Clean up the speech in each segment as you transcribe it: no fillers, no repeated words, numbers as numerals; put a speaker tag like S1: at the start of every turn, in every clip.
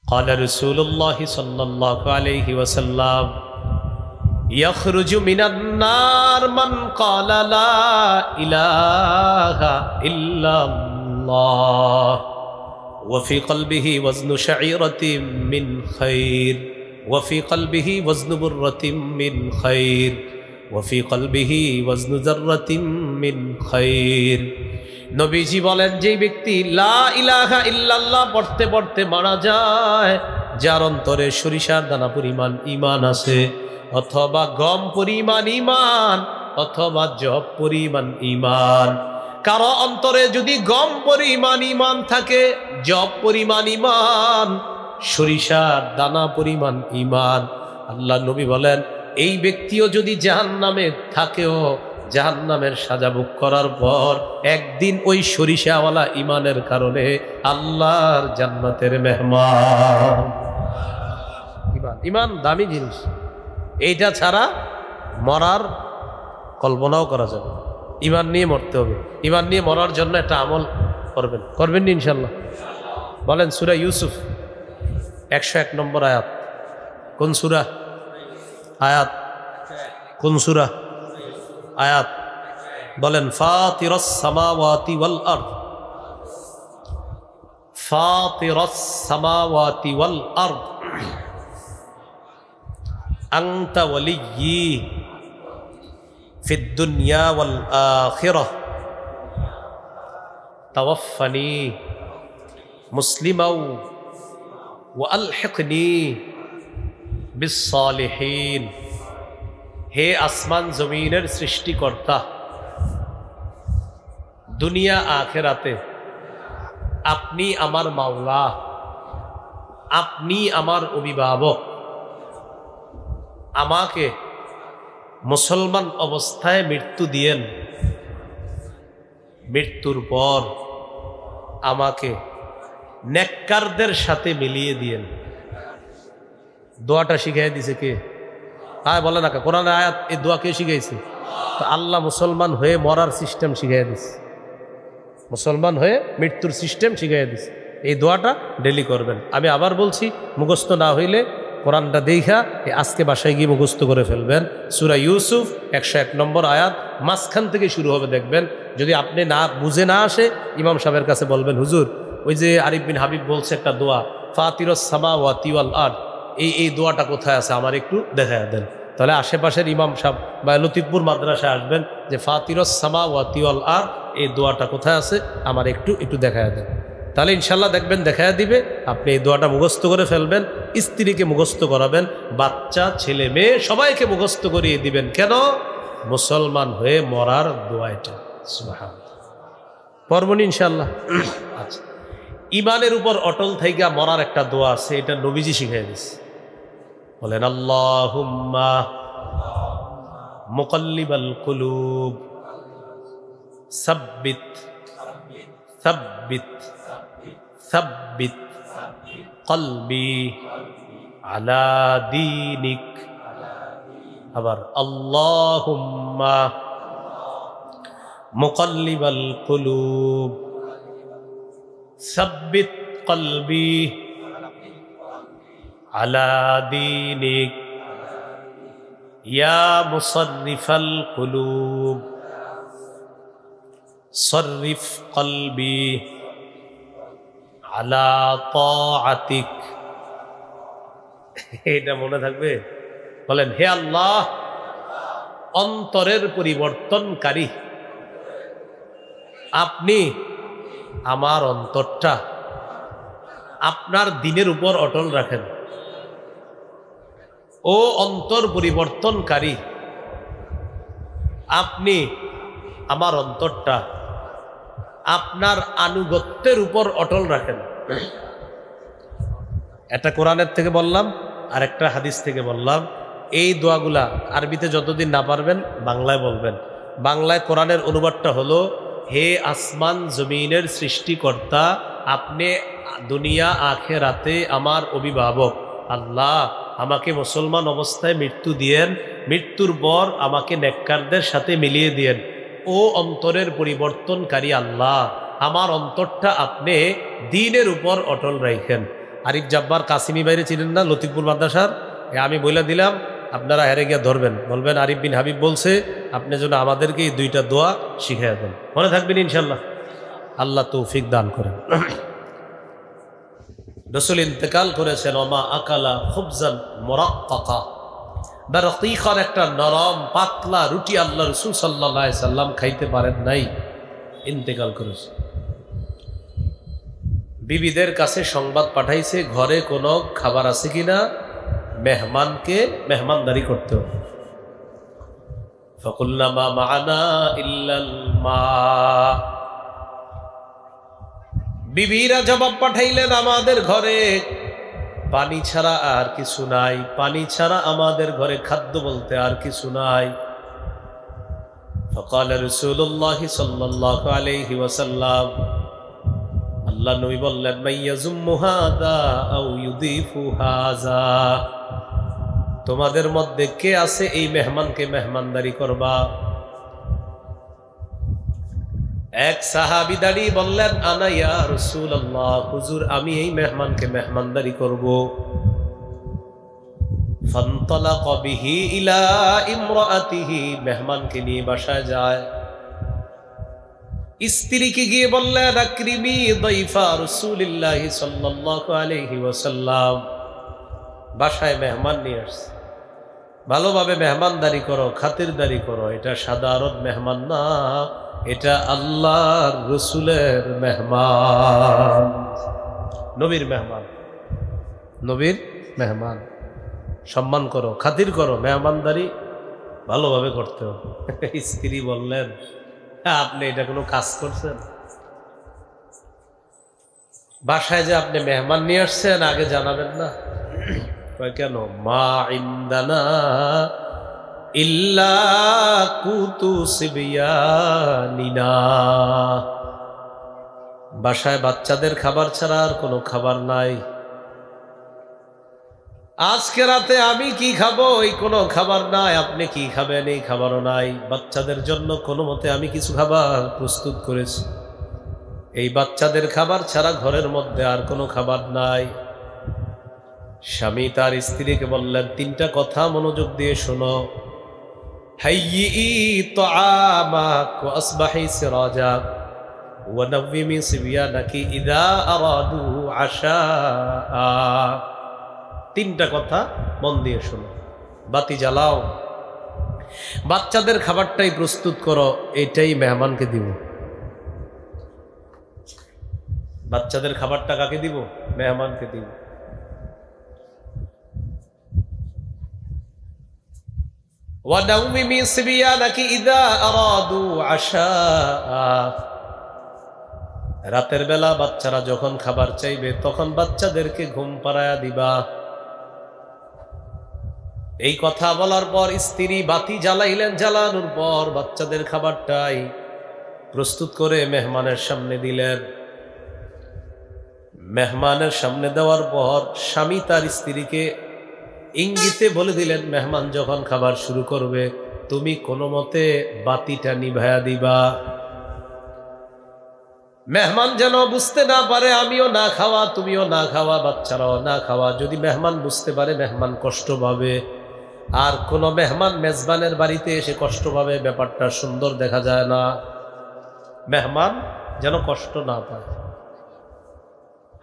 S1: قال رسول الله صلى الله عليه وسلم يخرج من النار من قال لا إله إلا الله وفي قلبه وزن شعيرة من خير وفي قلبه وزن برة من خير وفي قلبه وزن ذرة من خير নবীজি বলেন যে ব্যক্তি লা ইলাহা ইল্লাল্লাহ পড়তে পড়তে মারা যায়, যার অন্তরে সরিষার দানা পরিমাণ ঈমান আছে, অথবা গম পরিমাণ ঈমান, অথবা জব পরিমাণ ঈমান। কারো অন্তরে যদি গম পরিমাণ ঈমান থাকে, জব পরিমাণ ঈমান, সরিষার দানা পরিমাণ ঈমান, আল্লাহ নবী বলেন এই ব্যক্তিও যদি জাহান্নামে থাকেও জাহান্নামের সাজা ভোগ করার পর একদিন ওই সরিষাওয়ালা ঈমানের কারণে আল্লাহর জান্নাতের মেহমান। ঈমান দামি জিনিস, এইটা ছাড়া মরার কল্পনাও করা যাবে। ঈমান নিয়ে মরতে হবে, ঈমান নিয়ে মরার জন্য একটা আমল করবেন নি ইনশাল্লাহ? বলেন সূরা ইউসুফ 101 নম্বর আয়াত। কোন সূরা? আয়াত কোন সূরা? আয়াত বলেন ফাতিরাস সামাওয়াতি ওয়াল আরদ, ফাতিরাস সামাওয়াতি ওয়াল আরদ আনতা ওয়ালিয়্যি ফিদ দুনিয়া ওয়াল আখিরাহ তাওয়াফফানি মুসলিমান ওয়া আলহিকনি বিস সালিহিন। হে আসমান জমিনের সৃষ্টিকর্তা, দুনিয়া আখিরাতে আপনি আমার মাওলা, আপনি আমার অভিভাবক, আমাকে মুসলমান অবস্থায় মৃত্যু দিয়েন, মৃত্যুর পর আমাকে নেককারদের সাথে মিলিয়ে দিয়েন। দোয়াটা শিখাই দিছে কে? হ্যাঁ বলে না, কোরআনের আয়াত এই দোয়া কে শিখাইছে? তো আল্লাহ মুসলমান হয়ে মরার সিস্টেম শিখাই দিছে, মুসলমান হয়ে মৃত্যুর সিস্টেম শিখাই দিছে। এই দোয়াটা ডেলি করবেন। আমি আবার বলছি, মুখস্থ না হইলে কোরআনটা দেখা আজকে বাসায় গিয়ে মুখস্থ করে ফেলবেন। সূরা ইউসুফ 101 নম্বর আয়াত মাঝখান থেকে শুরু হবে, দেখবেন। যদি আপনি না বুঝে না আসে, ইমাম সাহেবের কাছে বলবেন, হুজুর ওই যে আরিফ বিন হাবিব বলছে একটা দোয়া, ফাতিরাস সামাওয়াতি ওয়াল আরদ, এই দোয়াটা কোথায় আছে আমার একটু দেখায় দেন। তাহলে আশেপাশের ইমাম সাহেব বা লতিফপুর মাদ্রাসায় আসবেন, যে ফাতিরাস সামাওয়াতি ওয়াল আরদ এই দোয়াটা কোথায় আছে আমার একটু দেখায় দেন। তাহলে ইনশাল্লাহ দেখবেন দেখায় দিবে। আপনি এই দোয়াটা মুখস্থ করে ফেলবেন, স্ত্রীকে মুখস্থ করাবেন, বাচ্চা ছেলে মেয়ে সবাইকে মুখস্থ করিয়ে দিবেন। কেন? মুসলমান হয়ে মরার দোয়া এটা। সুবহানাল্লাহ, পড়বনি ইনশাল্লাহ। আচ্ছা, ইমানের উপর অটল থাইকা মরার একটা দোয়া আছে, এটা নবীজি শিখাই দিয়েছে। বলেন আল্লাহুম্মা মুকাল্লিবাল কুলুব সাব্বিত সাব্বিত সাব্বিত কলবি আলা দীনিক। আবার আল্লাহুম্মা মুকাল্লিবাল কুলুব সাব্বিত কলবি আলা দীনিক ইয়া মুসাররিফাল কুলুব সররিফ কলবি আলা তাআতিক। এটা মনে থাকবে? বলেন হে আল্লাহ, অন্তরের পরিবর্তনকারী, আপনি আমার অন্তরটা আপনার দ্বীনের উপর অটল রাখেন। ও অন্তর পরিবর্তনকারী, আপনি আমার অন্তরটা আপনার আনুগত্যের উপর অটল রাখেন। একটা কোরআনের থেকে বললাম, আর একটা হাদিস থেকে বললাম। এই দোয়াগুলা আরবিতে যতদিন না পারবেন বাংলায় বলবেন। বাংলায় কোরআনের অনুবাদটা হলো, হে আসমান জমিনের সৃষ্টিকর্তা, আপনি দুনিয়া আখিরাতে আমার অভিভাবক। আল্লাহ, আমাকে মুসলমান অবস্থায় মৃত্যু দিয়েন, মৃত্যুর পর আমাকে নেককারদের সাথে মিলিয়ে দিয়েন। ও অন্তরের পরিবর্তনকারী আল্লাহ, আমার অন্তরটা আপনি দ্বীনের উপর অটল রাখেন। আরিফ জাব্বার কাসিমি বাইরে চিনেন না, লতিফপুর মাদ্রাসার? আমি বলে দিলাম, আপনারা হেরে গিয়ে ধরবেন, বলবেন আরিফ বিন হাবিব বলছে, আপনি যেন আমাদেরকে এই 2টা দোয়া শিখিয়ে দেন। মনে থাকবেন ইনশাল্লাহ। আল্লাহ তৌফিক দান করেন। রাসূল ইন্তেকাল করেছেন, ওমা আকালা খুবজান মুরাক্কাকা, বারকিখান একটা নরম পাতলা রুটি আল্লাহ রাসূল সাল্লাল্লাহু আলাইহি সাল্লাম খাইতে পারেন নাই, ইন্তেকাল করেছে। বিবিদের কাছে সংবাদ পাঠাইছে ঘরে কোনো খাবার আছে কিনা, মেহমানকে মেহমানদারি করতে হবে। ফাকুলনা মা মা'ানা ইল্লাল মা, বিবিরা জবাব পাঠাইলেন আমাদের ঘরে পানি ছাড়া আর কিছু নাই, পানি ছাড়া আমাদের ঘরে খাদ্য বলতে আর কিছু নাই। ফাকাল রাসূলুল্লাহ সাল্লাল্লাহু আলাইহি ওয়াসাল্লাম, আল্লাহ নবী বললেন, মাইয়াজুম্মু হাযা আও ইউদিফু হাযা, তোমাদের মধ্যে কে আছে এই মেহমানকে মেহমানদারি করবা? এক সাহাবী দাঁড়িয়ে বললেন, আনা ইয়া রাসূলুল্লাহ, হুজুর আমি এই মেহমানকে মেহমানদারি করব। ফান্তালাকা বিহি ইলা ইমরাআতিহি, মেহমানকে নিয়ে বাসায় যায়। স্ত্রীকে গিয়ে বললেন, আকরিমি দাইফা রাসূলিল্লাহি সাল্লাল্লাহু আলাইহি ওয়াসাল্লাম, বাসায় মেহমান নিয়ে আসছে, ভালোভাবে মেহমানদারি করো, খাতিরদারি করো। এটা সাধারণ মেহমান না, এটা আল্লাহর রসুলের মেহমান, নবীর মেহমান, নবীর মেহমান। সম্মান করো, খাতির করো, মেহমানদারি ভালোভাবে করতে হবে। স্ত্রী বললেন, আপনি এটা কোনো কাজ করছেন? বাসায় যে আপনি মেহমান নিয়ে আসছেন আগে জানাবেন না? কয় কেন? মা ইনদানা ইল্লা কুতু সিবিয়ানিনা, বাসায় বাচ্চাদের খাবার ছাড়া আর কোনো খাবার নাই। আজকে রাতে আমি কি খাবো এই কোনো খাবার নাই, আপনি কি খাবেন এই খাবারও নাই। বাচ্চাদের জন্য কোনো মতে আমি কিছু খাবার প্রস্তুত করেছি, এই বাচ্চাদের খাবার ছাড়া ঘরের মধ্যে আর কোনো খাবার নাই। স্বামী তার স্ত্রীকে বললেন, 3টা কথা মনোযোগ দিয়ে শোনো। হাইয়ি তাআমাক ওয়া আসবাহি সিরাজাক ওয়া নাওয়িমি সিবিয়ানাকি ইযা আরাদু আশা। 3টা কথা মন দিয়ে শোনো। বাতি জ্বালাও, বাচ্চাদের খাবারটাই প্রস্তুত করো, এটাই মেহমানকে দিব। বাচ্চাদের খাবারটা কাকে দিব? মেহমানকে দিব। ওয়ানাউমিমি সিবিয়ানাকি ইযা আরাদু আশা, রাতের বেলা বাচ্চারা যখন খাবার চাইবে তখন বাচ্চাদেরকে ঘুম পাড়ায়া দিবা। এই কথা বলার পর স্ত্রী বাতি জ্বালাইলেন, জ্বালানোর পর বাচ্চাদের খাবারটাই প্রস্তুত করে মেহমানের সামনে দিলেন। মেহমানের সামনে দেওয়ার পর স্বামী তার স্ত্রীকে ইঙ্গিতে বলে দিলেন, মেহমান যখন খাবার শুরু করবে তুমি কোনো মতে বাতিটা নিভায়া দিবা। মেহমান যেন বুঝতে না পারে আমিও না খাওয়া, তুমিও না খাওয়া, বাচ্চারাও না খাওয়া। যদি মেহমান বুঝতে পারে মেহমান কষ্ট পাবে, আর কোন মেহমান মেজবানের বাড়িতে এসে কষ্ট পাবে, ব্যাপারটা সুন্দর দেখা যায় না। মেহমান যেন কষ্ট না পায়।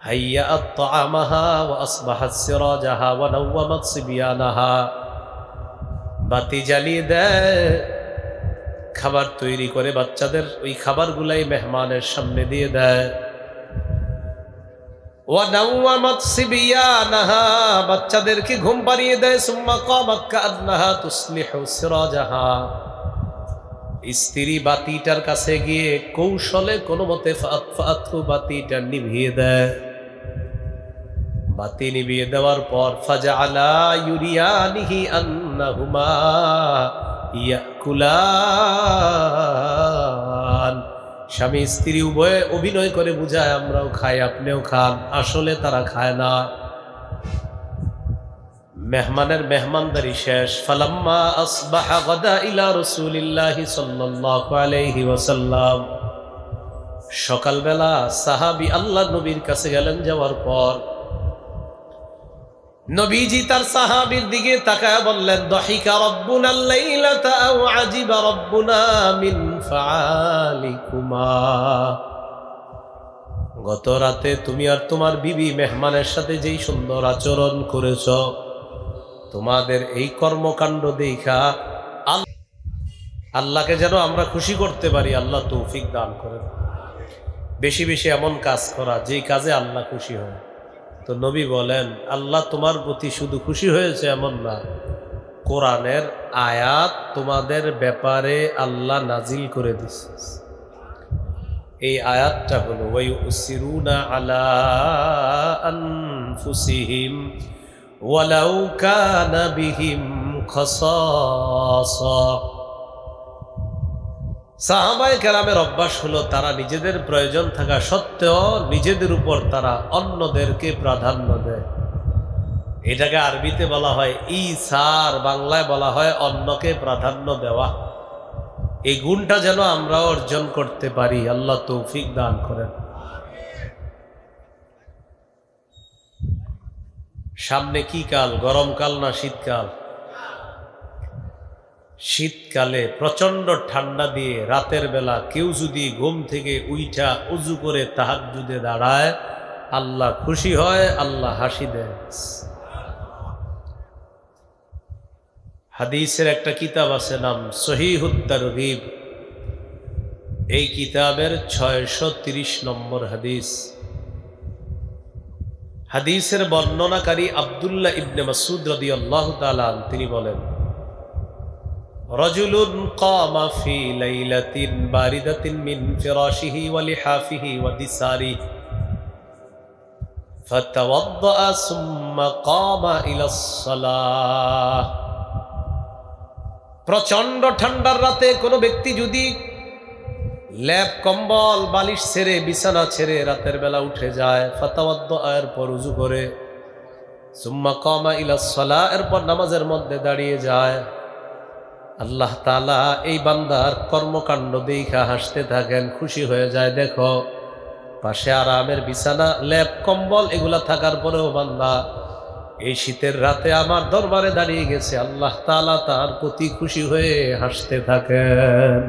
S1: হাইয়াত তাআমাহা ওয়া আসবাহাত সিরাজাহা ওয়া নাওয়ামাত সিবিয়ানাহা, বাতি জ্বালিয়ে দেয়, খাবার তৈরি করে বাচ্চাদের ওই খাবারগুলাই মেহমানের সামনে দিয়ে দেয়। ওয়া নাওয়ামাত সিবিয়ানাহা, বাচ্চাদেরকে ঘুম পাড়িয়ে দেয়। সুম্মা কামাত কাআন্নাহা তুসলিহু সিরাজাহা, স্ত্রী বাতিটার কাছে গিয়ে কৌশলে কোনো মতে ফাতফাতু বাতিটা নিভিয়ে দেয়। বাতি নিভিয়ে দেওয়ার পর ফাজআলা ইউরিয়ানিহি আন্নাহুমা ইয়াকুলান, স্বামী স্ত্রী উভয়ে অভিনয় করে বুঝায় আমরাও খাই আপনিও খান, আসলে তারা খায় না। মেহমানের মেহমানদারি শেষ। ফালাম্মা আসবাহা গাদা ইলা রাসূলিল্লাহি সাল্লাল্লাহু আলাইহি ওয়াসাল্লাম, সকালবেলা সাহাবী আল্লাহর নবীর কাছে গেলেন। যাওয়ার পর নবীজি তার সাহাবীর দিকে তাকায় বললেন, দহিকা রব্বুনা লাইলাতা আও আজিবা রব্বুনা মিন ফাআলিকুমা। গত রাতে তুমি আর তোমার বিবি মেহমানের সাথে যেই সুন্দর আচরণ করেছ, তোমাদের এই কর্মকাণ্ড দেখা আল্লাহকে যেন আমরা খুশি করতে পারি, আল্লাহ তৌফিক দান করেন। বেশি বেশি এমন কাজ করা যেই কাজে আল্লাহ খুশি হয়। তো নবী বলেন, আল্লাহ তোমার প্রতি শুধু খুশি হয়েছে এমন না, কোরআনের আয়াত তোমাদের ব্যাপারে আল্লাহ নাজিল করে দিচ্ছে। এই আয়াতটা হলো ওয়ায়ুসিরুনা আলা আনফুসিহিম ওয়ালাউ কানা বিহিম খাসাসা। সাহাবায়ে কেরামের অভ্যাস হলো তারা নিজেদের প্রয়োজন থাকা সত্ত্বেও নিজেদের উপর তারা অন্যদেরকে প্রাধান্য দেয়। এটাকে আরবিতে বলা হয় ঈসার, বাংলায় বলা হয় অন্যকে প্রাধান্য দেওয়া। এই গুণটা যেন আমরা অর্জন করতে পারি, আল্লাহ তৌফিক দান করেন। সামনে কি কাল, গরমকাল না শীতকাল? শীতকালে প্রচন্ড ঠান্ডা দিয়ে রাতের বেলা কেউ যদি ঘুম থেকে উইঠা উজু করে তাহাজ্জুদে দাঁড়ায়, আল্লাহ খুশি হয়, আল্লাহ হাসি দেয়। হাদিসের একটা কিতাব আছে, নাম সহিহুত তারগীব। এই কিতাবের 630 নম্বর হাদিস। হাদিসের বর্ণনাকারী আব্দুল্লাহ ইবনে মাসউদ রাদিয়াল্লাহু তাআলা আনহু তিনি বলেন, রাজুলুন কামা ফি লাইলাতিন বারিদাতিন মিন ফিরাশিহি ওয়া লিহাফিহি ওয়া দিসারিহি ফাতাওয়াদ্দা সুম্মা কামা ইলাস সালাহ। প্রচন্ড ঠান্ডার রাতে কোনো ব্যক্তি যদি ল্যাপ কম্বল বালিশ ছেড়ে বিছানা ছেড়ে রাতের বেলা উঠে যায়, ফাতাওয়াদ্দা এর পর ওযু করে, সুম্মা কামা ইলাস সালাহ এরপর নামাজের মধ্যে দাঁড়িয়ে যায়, আল্লাহ তাআলা এই বান্দার কর্মকাণ্ড দেখা হাসতে থাকেন, খুশি হয়ে যায়। দেখো, পাশে আরামের বিছানা, ল্যাপ কম্বল এগুলা থাকার পরেও বান্দা এই শীতের রাতে আমার দরবারে দাঁড়িয়ে গেছে, আল্লাহ তাআলা তার প্রতি খুশি হয়ে হাসতে থাকেন।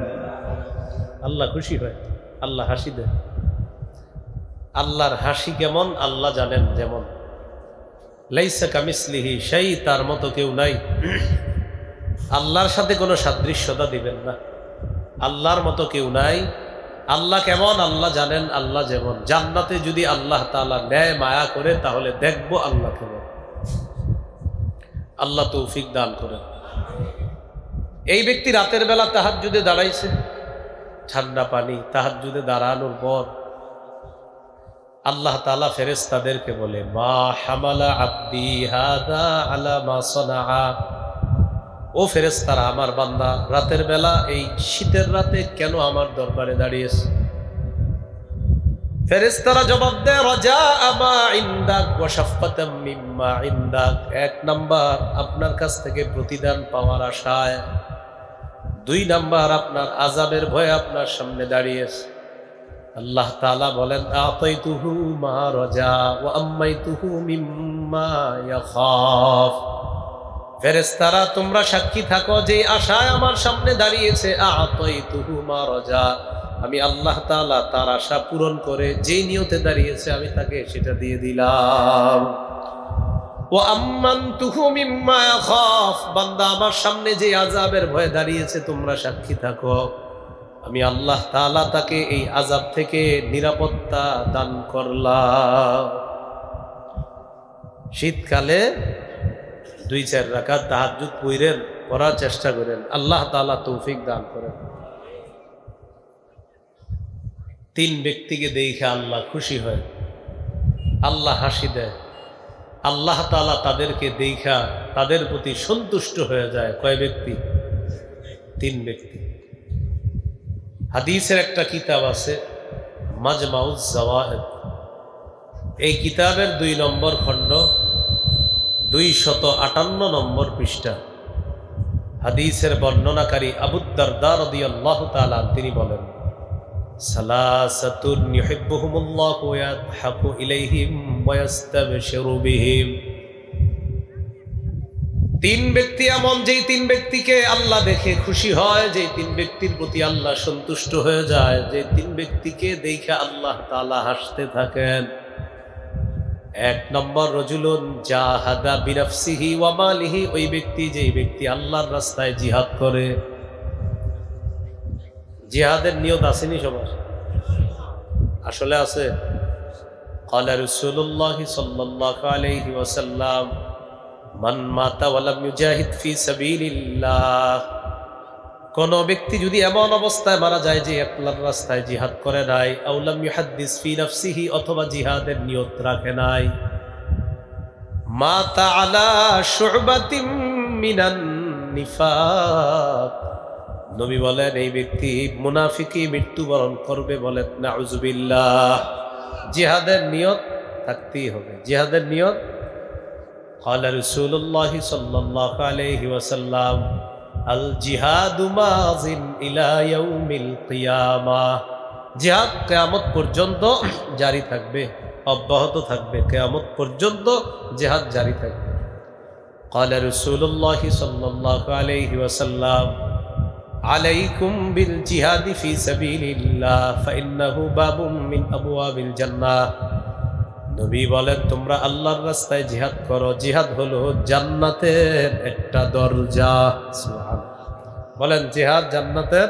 S1: আল্লাহ খুশি হয়, আল্লাহ হাসি দেন। আল্লাহর হাসি কেমন আল্লাহ জানেন। যেমন লাইসা কামিসলিহি শাই, তার মতো কেউ নাই। আল্লাহর সাথে কোনো সাদৃশ্যতা দিবেন না, আল্লাহর মতো কেউ নাই। আল্লাহ কেমন আল্লাহ জানেন। আল্লাহ যেমন, জান্নাতে যদি আল্লাহ তাআলা ন্যায় মায়া করে তাহলে দেখবো আল্লাহ কেমন। আল্লাহ তৌফিক দান করেন। এই ব্যক্তি রাতের বেলা তাহাজ্জুদে দাঁড়াইছে, ঠান্ডা পানি, তাহাজ্জুদে দাঁড়ানোর পর আল্লাহ তাআলা ফেরেশতাদেরকে বলে, মা হামালা আব্দি হাদা আলা মা সানাআ। ও ফেরেশতারা, আমার বান্দা রাতের বেলা এই শীতের রাতে কেন আমার দরবারে দাঁড়িয়েছে? ফেরেশতারা জবাব দেয়, রাজা আমা ইনদাক ওয়া শাফকাতাম মিম্মা ইনদাক। এক নাম্বার, আপনার কাছ থেকে প্রতিদান পাওয়ার আশায়। 2 নাম্বার, আপনার আযাবের ভয়ে আপনার সামনে দাঁড়িয়েছে। আল্লাহ তাআলা বলেন, আতাইতুহু মা রাজা ওয়া আম্মাইতুহু মিম্মা ইয়াখাফ। ফেরেশতারা, তোমরা সাক্ষী থাকো যে আশায় আমার সামনে দাঁড়িয়েছে, আতাইতুহু মা রাজা, আমি আল্লাহ তাআলা তার আশা পূরণ করে যে নিয়তে দাঁড়িয়েছে আমি তাকে সেটা দিয়ে দিলাম। ওয়া আম্মানতুহু মিম্মা ইয়াখাফ, বান্দা আমার সামনে যে আযাবের ভয়ে দাঁড়িয়েছে তোমরা সাক্ষী থাকো, আমি আল্লাহ তাআলা তাকে এই আযাব থেকে নিরাপত্তা দান করলাম। শীতকালে 2-4 রাকাত তাহাজ্জুদ পড়ার চেষ্টা করেন, আল্লাহ তাআলা তৌফিক দান করেন। 3 ব্যক্তিকে দেখে আল্লাহ খুশি হয়, আল্লাহ হাসি দেয়, আল্লাহ তাআলা তাদেরকে দেখা তাদের প্রতি সন্তুষ্ট হয়ে যায়। কয় ব্যক্তি? 3 ব্যক্তি। হাদিসের একটা কিতাব আছে মাজমাউজ জাওয়ায়েদ। এই কিতাবের 2 নম্বর খণ্ড 258 নম্বর পৃষ্ঠা। হাদিসের বর্ণনাকারী আবু দারদা রাদিয়াল্লাহু তাআলা তিনি বলেন, সালাসাতুন ইউহিব্বুহুমুল্লাহু ওয়া ইয়াদহাকু ইলাইহিম ওয়া ইয়াস্তাবশিরু বিহিম। তিন ব্যক্তি এমন, যেই তিন ব্যক্তিকে আল্লাহ দেখে খুশি হয়, যেই তিন ব্যক্তির প্রতি আল্লাহ সন্তুষ্ট হয়ে যায়, যে তিন ব্যক্তিকে দেখে আল্লাহ তাআলা হাসতে থাকেন। এক নম্বর, রজুলুন জাহাদা বিনাফসিহি ওয়া মালিহি, ওই ব্যক্তি, যেই ব্যক্তি আল্লাহর রাস্তায় জিহাদ করে। জিহাদের নিয়ত আসেনি সবার? আসলে আছে। ক্বালা রাসূলুল্লাহ সাল্লাল্লাহু আলাইহি ওয়াসাল্লাম, মান মাতা ওয়া লাম ইউজাহিদ ফি সাবিলিল্লাহ, কোন ব্যক্তি যদি এমন অবস্থায় মারা যায় যে আল্লাহর রাস্তায় জিহাদ করে নাই, আও লাম ইউহাদ্দিস ফি নাফসিহি, অথবা জিহাদের নিয়ত রাখে নাই, মাতা আলা শুবাতিম মিনান নিফাক, নবী বলেন এই ব্যক্তি মুনাফিকি মৃত্যুবরণ করবে। বলেন নাউযুবিল্লাহ। জিহাদের নিয়ত থাকতেই হবে, জিহাদের নিয়ত। ক্বালা রাসূলুল্লাহ সাল্লাল্লাহু আলাইহি ওয়াসাল্লাম, আল জিহাদু মাযিন ইলা ইয়াউমিল কিয়ামাহ, জিহাদ কিয়ামত পর্যন্ত জারি থাকবে, অব্যাহত থাকবে, কিয়ামত পর্যন্ত জিহাদ জারি থাকবে। ক্বালা রাসূলুল্লাহ সাল্লাল্লাহু আলাইহি ওয়াসাল্লাম, আলাইকুম বিল জিহাদি ফি সাবিলিল্লাহ ফাইন্নাহু বাবুম মিন আবওয়াবিল জান্নাহ, নবী বলেন তোমরা আল্লাহর রাস্তায় জিহাদ করো, জিহাদ হলো জান্নাতের একটা দরজা। সুবহানাল্লাহ। বলেন জিহাদ জান্নাতের,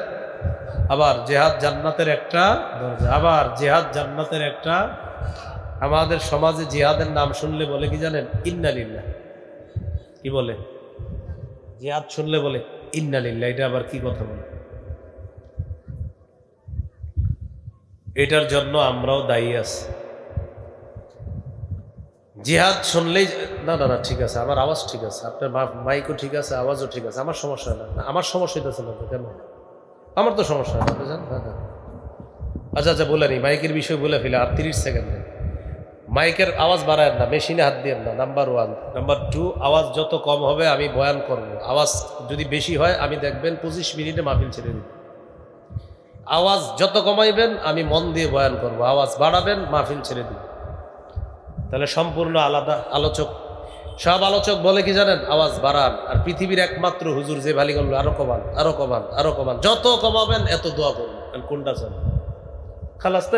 S1: আবার জিহাদ জান্নাতের একটা দরজা, আবার জিহাদ জান্নাতের একটা। আমাদের সমাজে জিহাদের নাম শুনলে বলে কি জানেন? ইন্না লিল্লাহ। কি বলে? জিহাদ শুনলে বলে ইন্না লিল্লাহ। এটা আবার কি কথা বলে? এটার জন্য আমরাও দায়ী আছি। জিহাদ শুনলেই না না না ঠিক আছে, আমার আওয়াজ ঠিক আছে, আপনার মাইকও ঠিক আছে, আওয়াজও ঠিক আছে, আমার সমস্যা না। আমার সমস্যা হইতেছে না কেন? আমার তো সমস্যা না, বুঝলেন? আচ্ছা আচ্ছা, বলে নি মাইকের বিষয় বলে ফেলে। আর 30 সেকেন্ডে মাইকের আওয়াজ বাড়ায় না, মেশিনে হাত দিয়ে না, নাম্বার 1। নাম্বার 2, আওয়াজ যত কম হবে আমি বয়ান করব, আওয়াজ যদি বেশি হয় আমি দেখবেন 25 মিনিটে মাহফিল ছেড়ে দিব। আওয়াজ যত কমাইবেন আমি মন দিয়ে বয়ান করব, আওয়াজ বাড়াবেন মাহফিল ছেড়ে দিব। তাহলে সম্পূর্ণ আলাদা আলোচক। সব আলোচক বলে কি জানেন? আওয়াজ বাড়ান। আর পৃথিবীর একমাত্র হুজুর যে ভালি করলো আরো কমান, আরো কমান, আরো কমান, যত কমাবেন এত দোয়া করবেন। কোনটা চান? খালাস। তো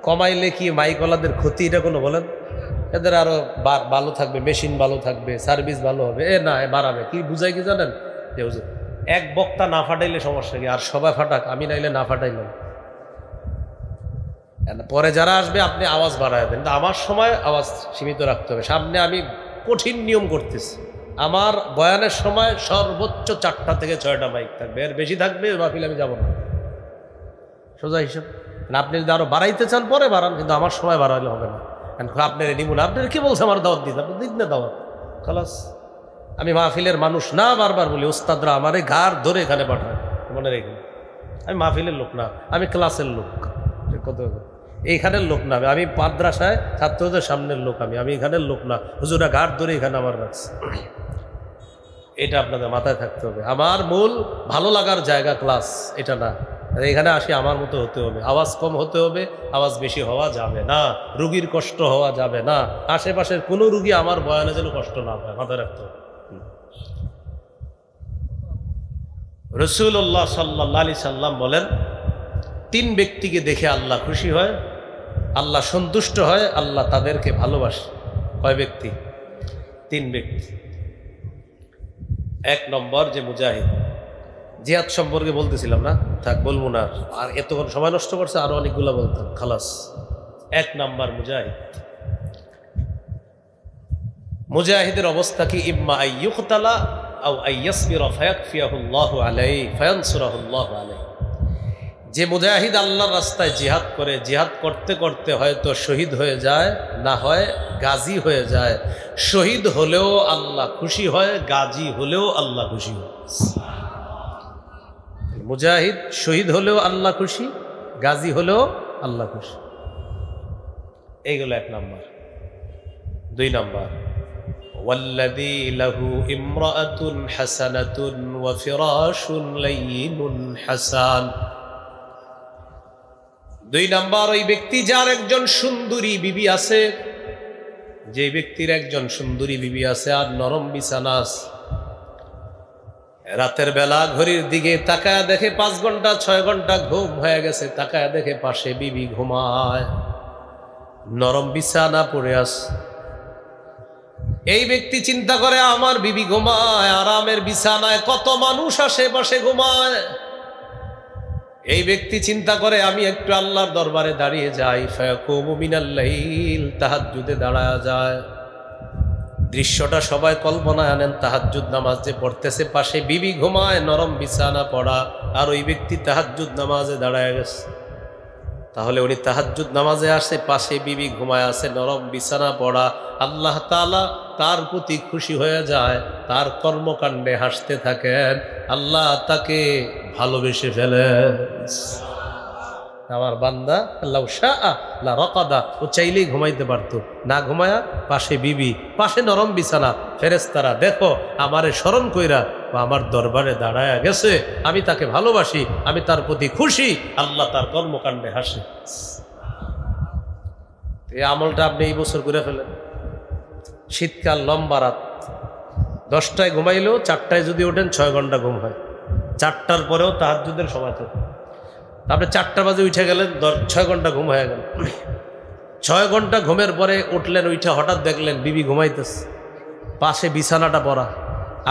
S1: কমাইলে কি মাইকওয়ালাদের ক্ষতি? এটা কোনো বলেন? এদের আরো ভালো থাকবে, মেশিন ভালো থাকবে, সার্ভিস ভালো হবে। না, বাড়াবে। কি বুঝাই কি জানেন? যে হুজুর এক বক্তা না ফাটাইলে সমস্যা কি, আর সবাই ফাটাক, আমি নাইলে না ফাটাইলাম। পরে যারা আসবে আপনি আওয়াজ বাড়ায় দেন, কিন্তু আমার সময় আওয়াজ সীমিত রাখতে হবে। সামনে আমি কঠিন নিয়ম করতেছি, আমার বয়ানের সময় সর্বোচ্চ 4টা থেকে 6টা মাইক থাকবে, এর বেশি থাকবে মাহফিল আমি যাব না। সোজা হিসাব। আপনি যদি আরো বাড়াইতে চান পরে বাড়ান, কিন্তু আমার সময় বাড়াইলে হবে না। আপনার নিমুন, আপনার কি বলছে আমার দাওয়াত দিতে, আপনি দিন না দাওয়াত, খালাস। আমি মাহফিলের মানুষ না, বারবার বলি ওস্তাদরা আমার এই ঘাড় ধরে এখানে পাঠায়, মনে রেখে। আমি মাহফিলের লোক না, আমি ক্লাসের লোক। কত এইখানের লোক না, আমি মাদ্রাসায় ছাত্রদের সামনের লোক। আমি এখানের লোক না, হুজুরা ঘাট ধরে এখানে আমার রাখছে। এটা আপনাদের মাথায় থাকতে হবে। আমার মূল ভালো লাগার জায়গা ক্লাস, এটা না। এখানে আসি আমার মতো হতে হবে, আওয়াজ কম হতে হবে, আওয়াজ বেশি হওয়া যাবে না, রুগীর কষ্ট হওয়া যাবে না, আশেপাশের কোনো রুগী আমার বয়ানে যেন কষ্ট না পায়, মাথায় রাখতে হবে। রাসূলুল্লাহ সাল্লাল্লাহু আলাইহি সাল্লাম বলেন 3 ব্যক্তিকে দেখে আল্লাহ খুশি হয়, আল্লাহ সন্তুষ্ট হয়, আল্লাহ তাদেরকে ভালোবাসে। কয় ব্যক্তি? 3 ব্যক্তি। 1 নম্বর যে মুজাহিদ। জিহাদ সম্পর্কে বলতেছিলাম না, থাক বলবো না, আর এতক্ষণ সময় নষ্ট করছে, আরো অনেকগুলো বলতাম, খালাস। 1 নম্বর মুজাহিদ। মুজাহিদের অবস্থা কি? ইম্মা আইয়ুকতালা আও আইয়াসবিরা ফায়াকফিয়াহুল্লাহু আলাইহি ফায়ানসুরাহুল্লাহু আলাইহি। যে মুজাহিদ আল্লাহর রাস্তায় জিহাদ করে, জিহাদ করতে করতে হয়তো শহীদ হয়ে যায়, না হয় গাজী হয়ে যায়। শহীদ হলেও আল্লাহ খুশি হয়, গাজী হলেও আল্লাহ খুশি হয়। মুজাহিদ শহীদ হলেও আল্লাহ খুশি, গাজী হলেও আল্লাহ খুশি। এইগুলো 1 নম্বর। 2 নম্বর, ওয়াল্লাযী লাহু ইমরাআতুন হাসানাতুন ওয়া ফিরাশুন লাইয়িনুন হাসান। 2 নম্বর, ওই ব্যক্তি যার একজন সুন্দরী বিবি আছে, যে ব্যক্তির একজন সুন্দরী বিবি আছে আর নরম বিছানা আছে। রাতের বেলা ঘড়ির দিকে তাকায় দেখে 5 ঘন্টা 6 ঘন্টা ঘুম হয়ে গেছে, তাকায় দেখে পাশে বিবি ঘুমায়, নরম বিছানা পড়ে আছে। এই ব্যক্তি চিন্তা করে আমার বিবি ঘুমায় আরামের বিছানায়, কত মানুষ আশেপাশে ঘুমায়। এই ব্যক্তি চিন্তা করে আমি একটু আল্লাহর দরবারে দাঁড়িয়ে যাই, ফায়াকুমু মিনাল লাইল, তাহাজ্জুদে দাঁড়ায়া যায়। দৃশ্যটা সবাই কল্পনায় আনেন, তাহাজ্জুদ নামাজ যে পড়তেছে, পাশে বিবি ঘুমায়, নরম বিছানা পড়া, আর ওই ব্যক্তি তাহাজ্জুদ নামাজে দাঁড়ায় গেছে। তাহলে উনি তাহাজ্জুদ নামাজে আসে, পাশে বিবি ঘুমায় আছে, নরম বিছানা পড়া। আল্লাহ তাআলা তার প্রতি খুশি হয়ে যায়, তার কর্মকাণ্ডে হাসতে থাকেন, আল্লাহ তাকে ভালোবেসে ফেলেন। আমার বান্দা আল্লাহ শাআ লা রাকাদা, ও চাইলেই ঘুমাইতে পারতো, না ঘুমায়া পাশে বিবি, পাশে নরম বিছানা। ফেরেশতারা দেখো আমারে স্মরণ কইরা ও আমার দরবারে দাঁড়ায়া গেছে, আমি তাকে ভালোবাসি, আমি তার প্রতি খুশি, আল্লাহ তার কর্মকাণ্ডে হাসে। এই আমলটা আপনি এই বছর করে ফেলেন। শীতকাল, লম্বা রাত, 10টায় ঘুমাইলেও 4টায় যদি ওঠেন 6 ঘন্টা ঘুম হয়। 4টার পরেও তাহাজ্জুদের সময় থাকে, আপনি 4টা বাজে উঠে গেলেন, 6 ঘন্টা ঘুম হয়ে গেল। 6 ঘন্টা ঘুমের পরে উঠলেন, উঠে হঠাৎ দেখলেন বিবি ঘুমাইতেছে, পাশে বিছানাটা পড়া।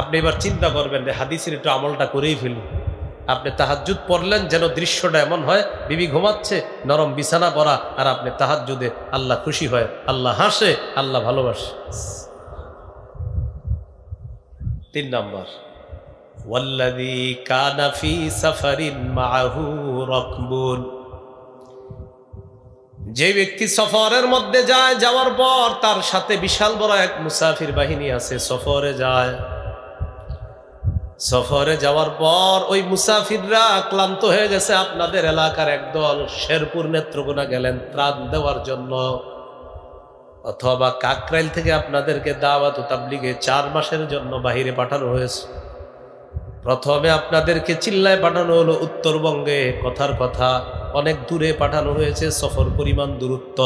S1: আপনি এবার চিন্তা করবেন যে হাদিসের একটু আমলটা করেই ফেলি। আপনি তাহাজ্জুদ পড়লেন, যেন দৃশ্যটা এমন হয় বিবি ঘুমাচ্ছে, নরম বিছানা পড়া, আর আপনি তাহাজ্জুদে, আল্লাহ খুশি হয়, আল্লাহ হাসে, আল্লাহ ভালোবাসে। 3 নম্বর, ওয়াল্লাযী কানা ফী সাফারিন মাআহু রাকবুন, যে ব্যক্তি সফরের মধ্যে যায়, যাওয়ার পর তার সাথে বিশাল বড় এক মুসাফির বাহিনী আছে, সফরে যায়। সফরে যাওয়ার পর ওই মুসাফিররা ক্লান্ত হয়ে গেছে। আপনাদের এলাকার একদল শেরপুর নেত্রকোনা গেলেন ত্রাণ দেওয়ার জন্য, অথবা কাকরাইল থেকে আপনাদেরকে দাওয়াত ও তাবলীগে 4 মাসের জন্য বাহিরে পাঠানো হয়েছে। প্রথমে আপনাদেরকে চিল্লায় পাঠানো হলো উত্তরবঙ্গে, কথার কথা অনেক দূরে পাঠানো হয়েছে, সফর পরিমাণ দূরত্ব।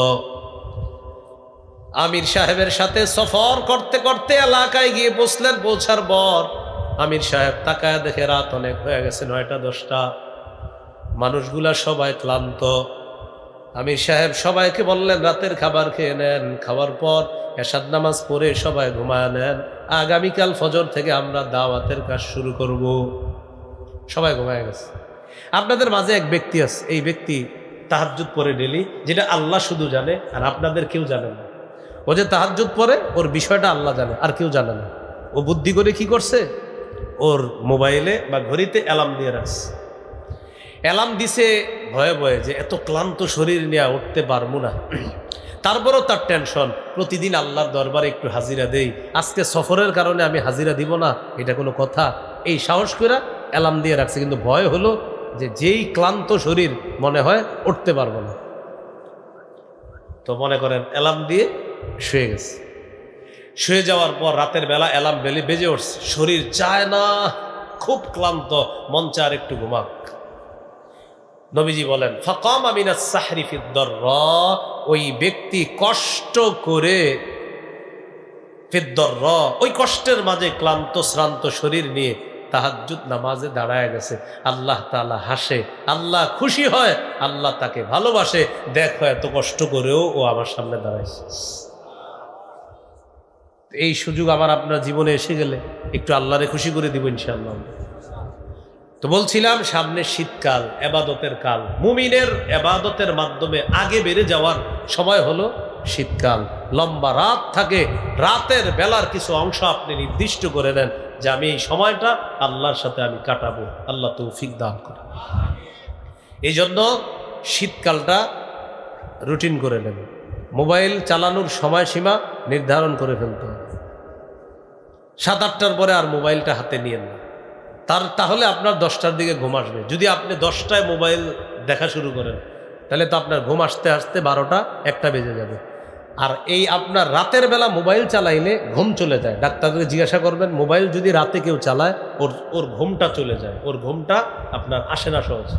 S1: আমির সাহেবের সাথে সফর করতে করতে এলাকায় গিয়ে পৌঁছলেন। পৌঁছার পর আমির সাহেব তাকায় দেখে রাত অনেক হয়ে গেছে, 9টা 10টা। মানুষগুলা সবাই ক্লান্ত। আমির সাহেব সবাইকে বললেন রাতের খাবার খেয়ে নেন, খাওয়ার পর এশার নামাজ পড়ে সবাই ঘুমায় নেন, আগামীকাল ফজর থেকে আমরা দাওয়াতের কাজ শুরু করব। সবাই ঘুমায় গেছে। আপনাদের মাঝে এক ব্যক্তি আছে, এই ব্যক্তি তাহাজ্জুদ পড়ে ডেলি, যেটা আল্লাহ শুধু জানে, আর আপনাদের কেউ জানে না। ও যে তাহাজ্জুদ পড়ে, ওর বিষয়টা আল্লাহ জানে, আর কেউ জানে না। ও বুদ্ধি করে কি করছে, ওর মোবাইলে বা ঘড়িতে অ্যালার্ম দিয়ে রাখছে। অ্যালার্ম দিছে ভয়ে ভয়ে, যে এত ক্লান্ত শরীর নিয়ে উঠতে পারবো না। তারপরও তার টেনশন, প্রতিদিন আল্লাহর দরবারে একটু হাজিরা দেই, আজকে সফরের কারণে আমি হাজিরা দিব না, এটা কোনো কথা? এই সাহস করে অ্যালার্ম দিয়ে রাখছে, কিন্তু ভয় হলো যে যেই ক্লান্ত শরীর মনে হয় উঠতে পারবো না। তো মনে করেন অ্যালার্ম দিয়ে শুয়ে গেছে। শুয়ে যাওয়ার পর রাতের বেলা অ্যালার্ম বেজে উঠছে, শরীর চায় না, খুব ক্লান্ত, মন চায় আর একটু ঘুমাক। নবীজি বলেন ফাকামা মিনাস সাহরি ফিদ দররা, ওই ব্যক্তি কষ্ট করে, ফিদ দররা ওই কষ্টের মাঝে ক্লান্ত শ্রান্ত শরীর নিয়ে তাহাজ্জুদ নামাজে দাঁড়ায় গেছে। আল্লাহ তাআলা হাসে, আল্লাহ খুশি হয়, আল্লাহ তাকে ভালোবাসে। দেখো এত কষ্ট করেও ও আমার সামনে দাঁড়াইছে। এই সুযোগ আমার আপনার জীবনে এসে গেলে একটু আল্লাহরে খুশি করে দিব ইনশাআল্লাহ। তো বলছিলাম সামনে শীতকাল, এবাদতের কাল, মুমিনের এবাদতের মাধ্যমে আগে বেড়ে যাওয়ার সময় হলো শীতকাল। লম্বা রাত থাকে, রাতের বেলার কিছু অংশ আপনি নির্দিষ্ট করে দেন যে আমি এই সময়টা আল্লাহর সাথে আমি কাটাবো। আল্লাহ তৌফিক দান করে। এই জন্য শীতকালটা রুটিন করে নেন। মোবাইল চালানোর সময়সীমা নির্ধারণ করে ফেলতে হবে। 7-8টার পরে আর মোবাইলটা হাতে নিয়েন না, তাহলে আপনার 10টার দিকে ঘুম আসবে। যদি আপনি 10টায় মোবাইল দেখা শুরু করেন, তাহলে তো আপনার ঘুম আসতে আসতে 12টা 1টা বেজে যাবে। আর এই আপনার রাতের বেলা মোবাইল চালাইলে ঘুম চলে যায়। ডাক্তারকে জিজ্ঞাসা করবেন, মোবাইল যদি রাতে কেউ চালায় ওর ঘুমটা চলে যায়, ওর ঘুমটা আপনার আসে না সহজ।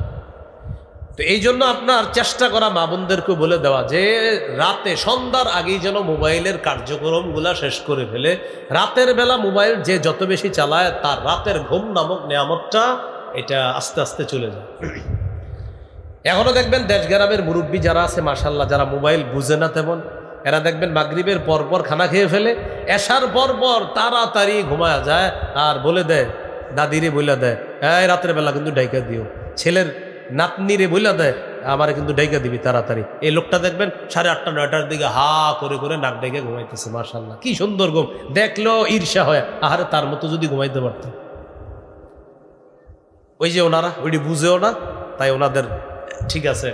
S1: তো এই জন্য আপনার চেষ্টা করা মা বোনদেরকে বলে দেওয়া যে রাতে সন্ধ্যার আগেই যেন মোবাইলের কার্যক্রমগুলা শেষ করে ফেলে। রাতের বেলা মোবাইল যে যত বেশি চালায় তার রাতের ঘুম নামক নিয়ামতটা এটা আস্তে আস্তে চলে যায়। এখনো দেখবেন দেশ গ্রামের মুরব্বী যারা আছে মাশাআল্লাহ, যারা মোবাইল বুঝে না তেমন, এরা দেখবেন মাগরিবের পরপর খানা খেয়ে ফেলে, এশার পরপর তাড়াতাড়ি ঘুমায়া যায় আর বলে দেয়, দাদিরে বইলা দেয়, এই রাতের বেলা কিন্তু ডাইকা দিও। ছেলের নাতনিরে বইলা দেয়, আমারে কিন্তু ডাইকা দিবি তাড়াতাড়ি। এই লোকটা দেখবেন 8:30 9টার দিকে হা করে করে নাক ডেকে ঘুমাইতেছে। মাশাআল্লাহ, কি সুন্দর ঘুম, দেখলো ঈর্ষা হয়, আহারে তার মতো যদি ঘুমাইতে পারত। ওই যে ওনারা ওইটি বুঝেও না, তাই ওনাদের ঠিক আছে।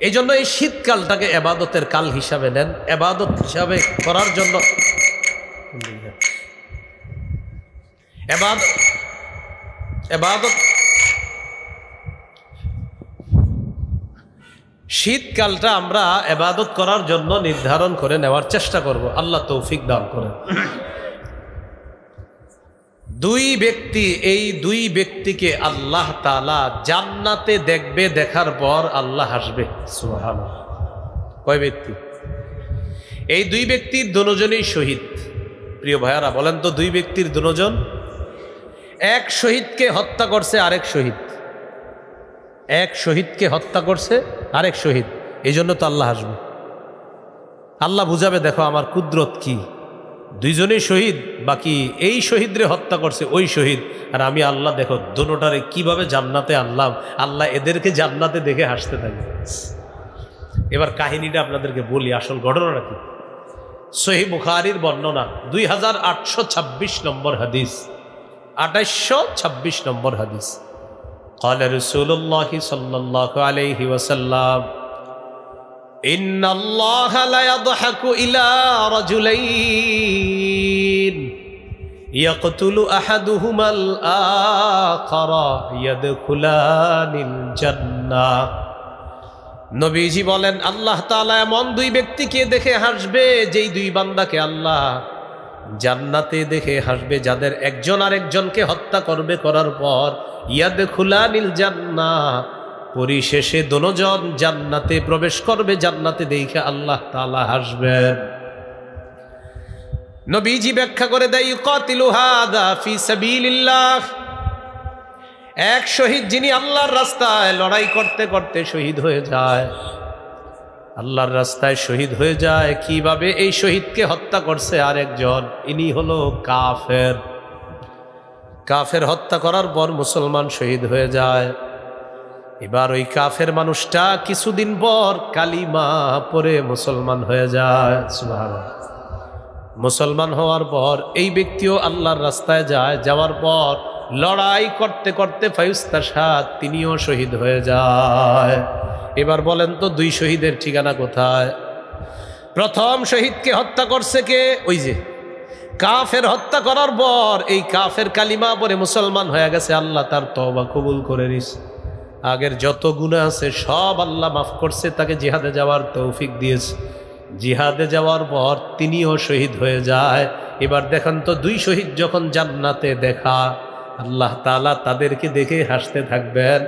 S1: এই জন্য এই শীতকালটাকে এবাদতের কাল হিসাবে নেন, এবাদত হিসাবে করার জন্য এবাদত শীতকালটা আমরা এবাদত করার জন্য নির্ধারণ করে নেওয়ার চেষ্টা করব। আল্লাহ তৌফিক দান করেন। এই দুই ব্যক্তিকে আল্লাহ তাআলা জান্নাতে দেখবে, দেখার পর আল্লাহ হাসবে। সুবহানাল্লাহ। কয় ব্যক্তি? এই দুই ব্যক্তির দুজনই শহীদ। প্রিয় ভাইয়ারা বলেন তো, দুই ব্যক্তির দুজন, এক শহীদকে হত্যা করছে আরেক শহীদ, এক শহীদকে হত্যা করছে আরেক শহীদ, এই জন্য তো আল্লাহ হাসবে। আল্লাহ বুঝাবে, দেখো আমার কুদরত কি, দুইজনেই শহীদ, বাকি এই শহীদরে হত্যা করছে ওই শহীদ, আর আমি আল্লাহ দেখো দুটোটারে কিভাবে জান্নাতে আনলাম। আল্লাহ এদেরকে জান্নাতে দেখে হাসতে থাকে। এবার কাহিনীটা আপনাদেরকে বলি, আসল ঘটনাটা কি। সহিহ বুখারীর বর্ণনা 2826 নম্বর হাদিস, 2826 নম্বর হাদিস। قال رسول الله صلى الله عليه وسلم إن الله لا يضحك إلى رجلين يقتل أحدهما الآخر يدخلان الجنة। নবীজি বলেন, আল্লাহ তাআলা এমন দুই ব্যক্তিকে দেখে হাসবে, যেই দুই বান্দাকে আল্লাহ জান্নাতে দেখে হাসবে, যাদের একজন আরেকজনকে হত্যা করবে, করার পর ইয়াদখুলানিল জান্নাহ, পরিশেষে দুজন জান্নাতে প্রবেশ করবে। জান্নাতে দেখে আল্লাহ তাআলা হাসবেন। নবীজি ব্যাখ্যা করে দেয়, ইউকাতিলু হাদা ফি সাবিলিল্লাহ, এক শহীদ যিনি আল্লাহর রাস্তায় লড়াই করতে করতে শহীদ হয়ে যায়, আল্লাহর রাস্তায় শহীদ হয়ে যায়। কিভাবে? এই শহীদকে হত্যা করছে আরেকজন, ইনি হলো কাফের। কাফের হত্যা করার পর মুসলমান শহীদ হয়ে যায়। এবার ওই কাফের মানুষটা কিছুদিন পর কালিমা পড়ে মুসলমান হয়ে যায়। সুবহানাল্লাহ। মুসলমান হওয়ার পর এই ব্যক্তিও আল্লাহর রাস্তায় যায়, যাওয়ার পর লড়াই করতে করতে ফায়ুস্তাশহাদ, তিনিও শহীদ হয়ে যায়। এবার বলেন তো, দুই শহীদের ঠিকানা কোথায়? প্রথম শহীদকে হত্যা করছে কে? ওই যে কাফের। হত্যা করার পর এই কাফের কালিমা পড়ে মুসলমান হয়ে গেছে, আল্লাহ তার তওবা কবুল করে নিয়েছে। আগের যত গুনাহ আছে সব আল্লাহ মাফ করছে, তাকে জিহাদে যাওয়ার তৌফিক দিয়েছে। জিহাদে যাওয়ার পর তিনিও শহীদ হয়ে যায়। এবার দেখেন তো, দুই শহীদ যখন জান্নাতে দেখা, আল্লাহ তাআলা তাদেরকে দেখে হাসতে থাকবেন।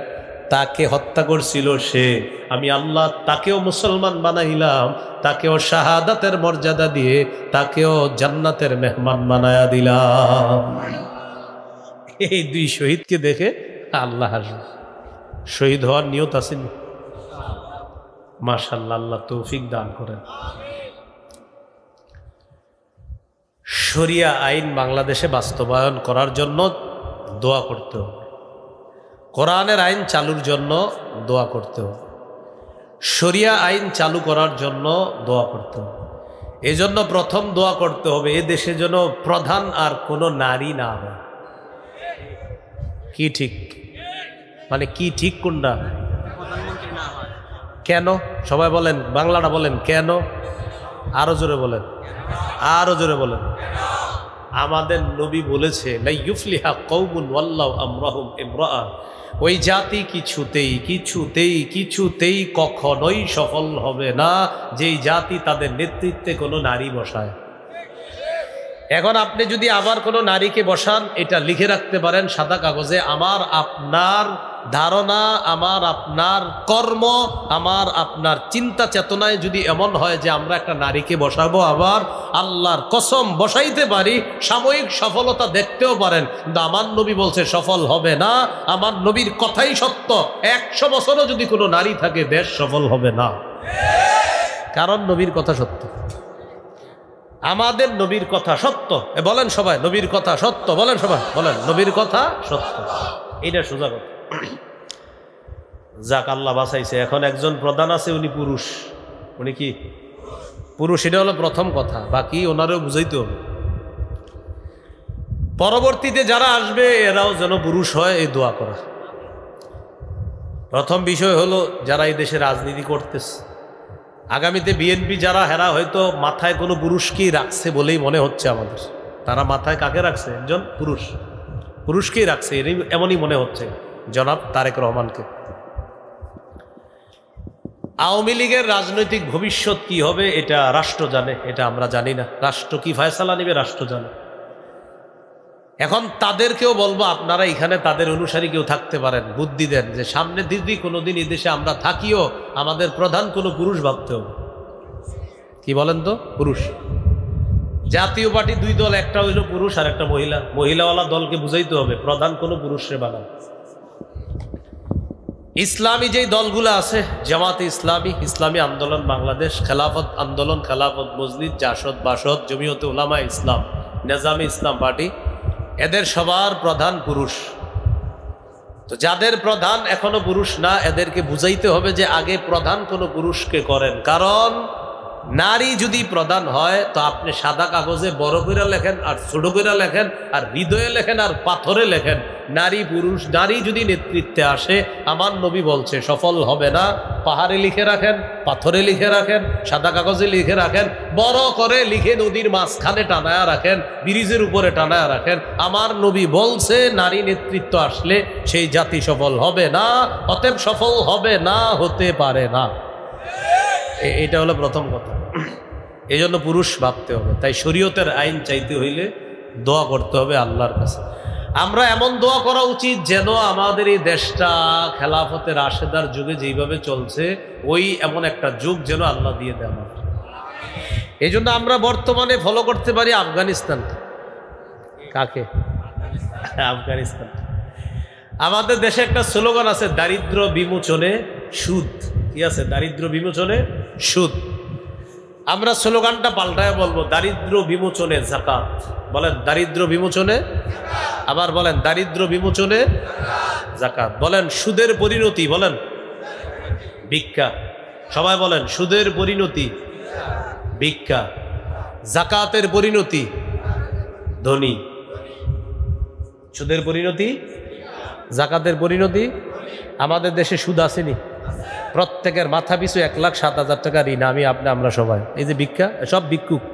S1: তাকে হত্যা করছিল সে, আমি আল্লাহ তাকেও মুসলমান বানাইলাম, তাকেও শাহাদাতের মর্যাদা দিয়ে তাকেও জান্নাতের মেহমান বানায়া দিলাম। এই দুই শহীদকে দেখে আল্লাহ হাসবে। শহীদ হওয়ার নিয়ত আছেন? মাশাআল্লাহ, আল্লাহ তৌফিক দান করেন। শরিয়া আইন বাংলাদেশে বাস্তবায়ন করার জন্য দোয়া করতে হবে। কোরআনের আইন চালুর জন্য দোয়া করতে হবে। শরিয়া আইন চালু করার জন্য দোয়া করতে হবে। এই জন্য প্রথম দোয়া করতে হবে, এ দেশে যেন প্রধান আর কোনো নারী না হয়। কি ঠিক? মানে কি ঠিক কোনটা? কেন? সবাই বলেন, বাংলাটা বলেন, কেন? আরো জোরে বলেন, আরো জোরে বলেন। আমাদের নবী বলেছে, লা ইউফলিহা কওমুন ওয়াল্লাহু আমরাহুম ইমরাআ, ওই জাতি কিছুতেই কিছুতেই কিছুতেই কখনোই সফল হবে না যেই জাতি তাদের নেতৃত্বে কোনো নারী বসায়। এখন আপনি যদি আবার কোনো নারীকে বসান, এটা লিখে রাখতে পারেন সাদা কাগজে, আমার আপনার ধারণা, আমার আপনার কর্ম, আমার আপনার চিন্তা চেতনায় যদি এমন হয় যে আমরা একটা নারীকে বসাবো, আবার আল্লাহর কসম বসাইতে পারি, সাময়িক সফলতা দেখতেও পারেন, কিন্তু আমার নবী বলছে সফল হবে না। আমার নবীর কথাই সত্য, 100 বছরও যদি কোনো নারী থাকে দেশ সফল হবে না, কারণ নবীর কথা সত্য। আমাদের নবীর কথা সত্য, বলেন সবাই নবীর কথা সত্য, বলেন সবাই, বলেন নবীর কথা সত্য। এইটা সোজা কথা। যাক, আল্লাহ বাঁচাইছে। এখন একজন প্রধান আছে, উনি পুরুষ। উনি কি পুরুষ? এটা হলো প্রথম কথা, বাকি ওনারও বুঝাইতে হবে। পরবর্তীতে যারা আসবে এরাও যেন পুরুষ হয়, এই দোয়া করা। প্রথম বিষয় হলো যারা এই দেশে রাজনীতি করতেছে, আগামীতে বিএনপি যারা, হেরা হয়তো মাথায় কোনো পুরুষকেই রাখছে বলেই মনে হচ্ছে আমাদের। তারা মাথায় কাকে রাখছে? একজন পুরুষ, পুরুষকেই রাখছে, এমনই মনে হচ্ছে, জনাব তারেক রহমানকে। আওয়ামী লীগের রাজনৈতিক ভবিষ্যৎ কি হবে এটা রাষ্ট্র জানে, এটা আমরা জানি না। রাষ্ট্র কি ফয়সালা নেবে রাষ্ট্র জানে। এখন তাদেরকেও বলবো, আপনারা এখানে তাদের অনুসারী কেউ থাকতে পারেন, বুদ্ধি দেন যে সামনে দিদি কোনোদিন এই দেশে আমরা থাকিও, আমাদের প্রধান কোনো পুরুষ ভাবতে হবে। কি বলেন তো? পুরুষ। জাতীয় পার্টি 2 দল, একটা হইল পুরুষ আর একটা মহিলা। মহিলাওয়ালা দলকে বুঝাইতে হবে প্রধান কোনো পুরুষরে বানান। ইসলামী যেই দলগুলো আছে, জামাতে ইসলামী, ইসলামী আন্দোলন বাংলাদেশ, খেলাফত আন্দোলন, খেলাফত মজলিস, জাসদ বাসদ, জমিয়তে উলামা ইসলাম, নিজামে ইসলাম পার্টি, এদের সবার প্রধান পুরুষ। তো যাদের প্রধান এখনো পুরুষ না, এদেরকে বুঝাইতে হবে যে আগে প্রধান কোনো পুরুষকে করেন। কারণ নারী যদি প্রধান হয় তো আপনি সাদা কাগজে বড় করে লেখেন আর ছোট করে লেখেন আর হৃদয়ে লেখেন আর পাথরে লেখেন, নারী পুরুষ, নারী যদি নেতৃত্বে আসে, আমার নবী বলছে সফল হবে না। পাহাড়ে লিখে রাখেন, পাথরে লিখে রাখেন, সাদা কাগজে লিখে রাখেন, বড় করে লিখে নদীর মাঝখানে টানায়া রাখেন, ব্রিজের উপরে টানায়া রাখেন। আমার নবী বলছে নারী নেতৃত্ব আসলে সেই জাতি সফল হবে না, অতএব সফল হবে না, হতে পারে না। এটা হলো প্রথম কথা। এই জন্য পুরুষ ভাবতে হবে। তাই শরীয়তের আইন চাইতে হইলে দোয়া করতে হবে আল্লাহর কাছে। আমরা এমন দোয়া করা উচিত যেন আমাদের এই দেশটা খেলাফতে রাশেদার যুগে যেইভাবে চলছে, ওই এমন একটা যুগ যেন আল্লাহ দিয়ে দেয় আমাদের। এই জন্য আমরা বর্তমানে ফলো করতে পারি আফগানিস্তান। কাকে? আফগানিস্তান। আমাদের দেশে একটা স্লোগান আছে, দারিদ্র বিমোচনে সুদ। কি আছে? দারিদ্র বিমোচনে সুদ। আমরা স্লোগানটা পাল্টায় বলবো, দারিদ্র বিমোচনে যাকাত। বলেন দারিদ্র বিমোচনে, আবার বলেন দারিদ্র বিমোচনে যাকাত। বলেন সুদের পরিণতি, বলেন ভিক্ষা। সবাই বলেন সুদের পরিণতি ভিক্ষা, যাকাতের পরিণতি ধনী। সুদের পরিণতি, যাকাতের পরিণতি। আমাদের দেশে সুদ আসেনি? প্রত্যেকের মাথা পিছু 1,07,000 টাকা ঋণ। আমি আপনি আমরা সবাই, এই যে ভিক্ষা, সব ভিক্ষুক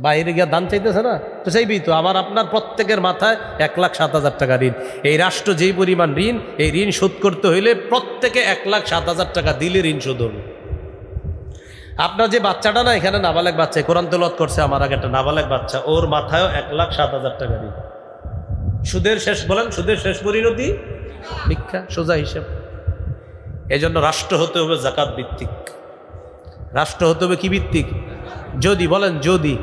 S1: বাইরে গিয়ে দান চাইতেছে না, তো চাইবি তো। আমার আপনার প্রত্যেকের মাথায় 1,07,000 টাকা ঋণ। এই রাষ্ট্র যেই পরিমাণ ঋণ, এই ঋণ শোধ করতে হইলে প্রত্যেকে 1,07,000 টাকা দিলে ঋণ শোধ হবে। আপনার যে বাচ্চাটা না, এখানে নাবালেগ বাচ্চা, কোরআন তেলাওয়াত করছে আমার আগে একটা নাবালেগ বাচ্চা, ওর মাথায়ও 1,07,000 টাকা ঋণ। সুদের শেষ, বলেন সুদের শেষ পরিণতি ভিক্ষা, সোজা হিসাব। এই জন্য রাষ্ট্র হতে হবে যাকাত ভিত্তিক। রাষ্ট্র হতে হবে কি ভিত্তিক? যদি, বলেন যদি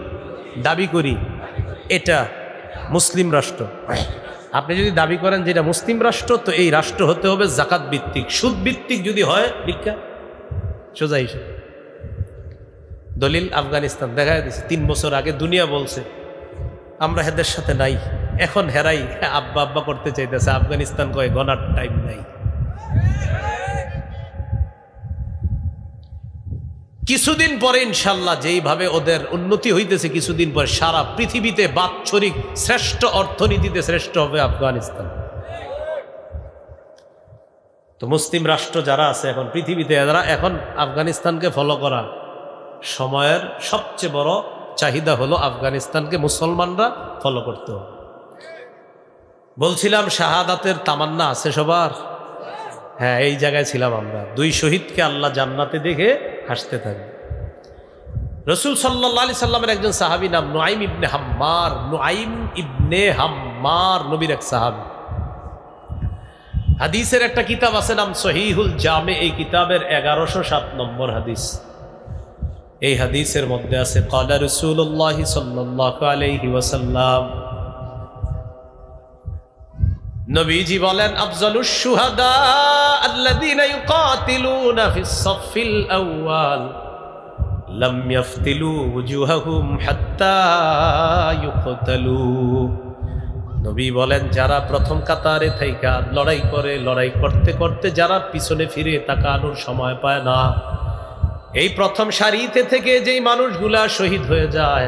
S1: দাবি করি এটা মুসলিম রাষ্ট্র, আপনি যদি দাবি করেন যে এটা মুসলিম রাষ্ট্র, তো এই রাষ্ট্র হতে হবে যাকাত ভিত্তিক। সুদ ভিত্তিক যদি হয় ভিক্ষা, সোজা হিসাব। দলিল আফগানিস্তান দেখা দিচ্ছে 3 বছর আগে দুনিয়া বলছে আমরা হেদের সাথে নাই, এখন হেরাই আব্বা আব্বা করতে চাইতেছে। আফগানিস্তান কয় গনার টাইম নাই। কিছুদিন পরে ইনশাল্লাহ যেইভাবে ওদের উন্নতি হইতেছে, কিছুদিন পরে সারা পৃথিবীতে বাৎসরিক শ্রেষ্ঠ অর্থনীতিতে শ্রেষ্ঠ হবে আফগানিস্তান। তো মুসলিম রাষ্ট্র যারা আছে এখন পৃথিবীতে, এরা এখন আফগানিস্তানকে ফলো করা সময়ের সবচেয়ে বড় চাহিদা হলো আফগানিস্তানকে মুসলমানরা ফলো করতে হবে। বলছিলাম শাহাদাতের তামান্না আছে সবার? হ্যাঁ, এই জায়গায় ছিলাম আমরা। 2 শহীদকে আল্লাহ জান্নাতে দেখে হাসতে থাকবে। রসুল সাল্লাল্লাহু আলাইহি সাল্লামের একজন সাহাবী নাম নুআইম ইবনে হাম্মার। নুআইম ইবনে হাম্মার নবীর এক সাহাবী। হাদিসের একটা কিতাব আছে নাম সহিহুল জামে, এই কিতাবের 1107 নম্বর হাদিস। এই হাদিসের মধ্যে আছে ক্বালা রাসূলুল্লাহ সাল্লাল্লাহু আলাইহি ওয়াসাল্লাম, নবীজি বলেন, আফজালুশ শুহাদা আল্লাযীনা ইউকাতিলুনা ফিস সাফিল আউয়াল লাম ইয়াফতিলু ওয়ুজুহাহুম হাত্তা ইউকতালু। নবী বলেন, যারা প্রথম কাতারে থাইকা লড়াই করে, লড়াই করতে করতে যারা পিছনে ফিরে তাকানোর সময় পায় না, এই প্রথম সারিতে থেকে যেই মানুষগুলা শহীদ হয়ে যায়,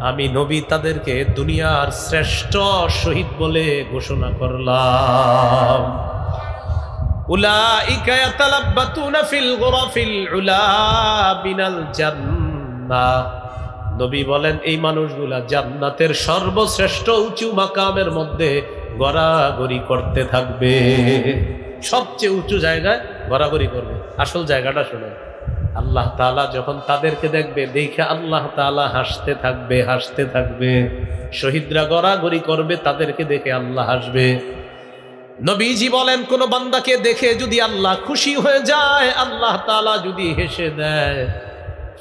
S1: আমি নবী তাদেরকে দুনিয়ার শ্রেষ্ঠ শহীদ বলে ঘোষণা করলাম। উলাইকা ইয়াতালাব্বাতুনা ফিল গুরাফিল উলা মিনাল জান্নাহ। নবী বলেন, এই মানুষগুলা জান্নাতের সর্বশ্রেষ্ঠ উঁচু মাকামের মধ্যে গড়াগড়ি করতে থাকবে। সবচেয়ে উঁচু জায়গায় গড়াগড়ি করবে। আসল জায়গাটা শুনে, আল্লাহ তাআলা যখন তাদেরকে দেখবে, দেখে আল্লাহ তাআলা হাসতে থাকবে, হাসতে থাকবে। শহীদরা গড়াগড়ি করবে, তাদেরকে দেখে আল্লাহ হাসবে। নবীজি বলেন, কোন বান্দাকে দেখে যদি আল্লাহ খুশি হয়ে যায়, আল্লাহ তাআলা যদি হেসে দেয়,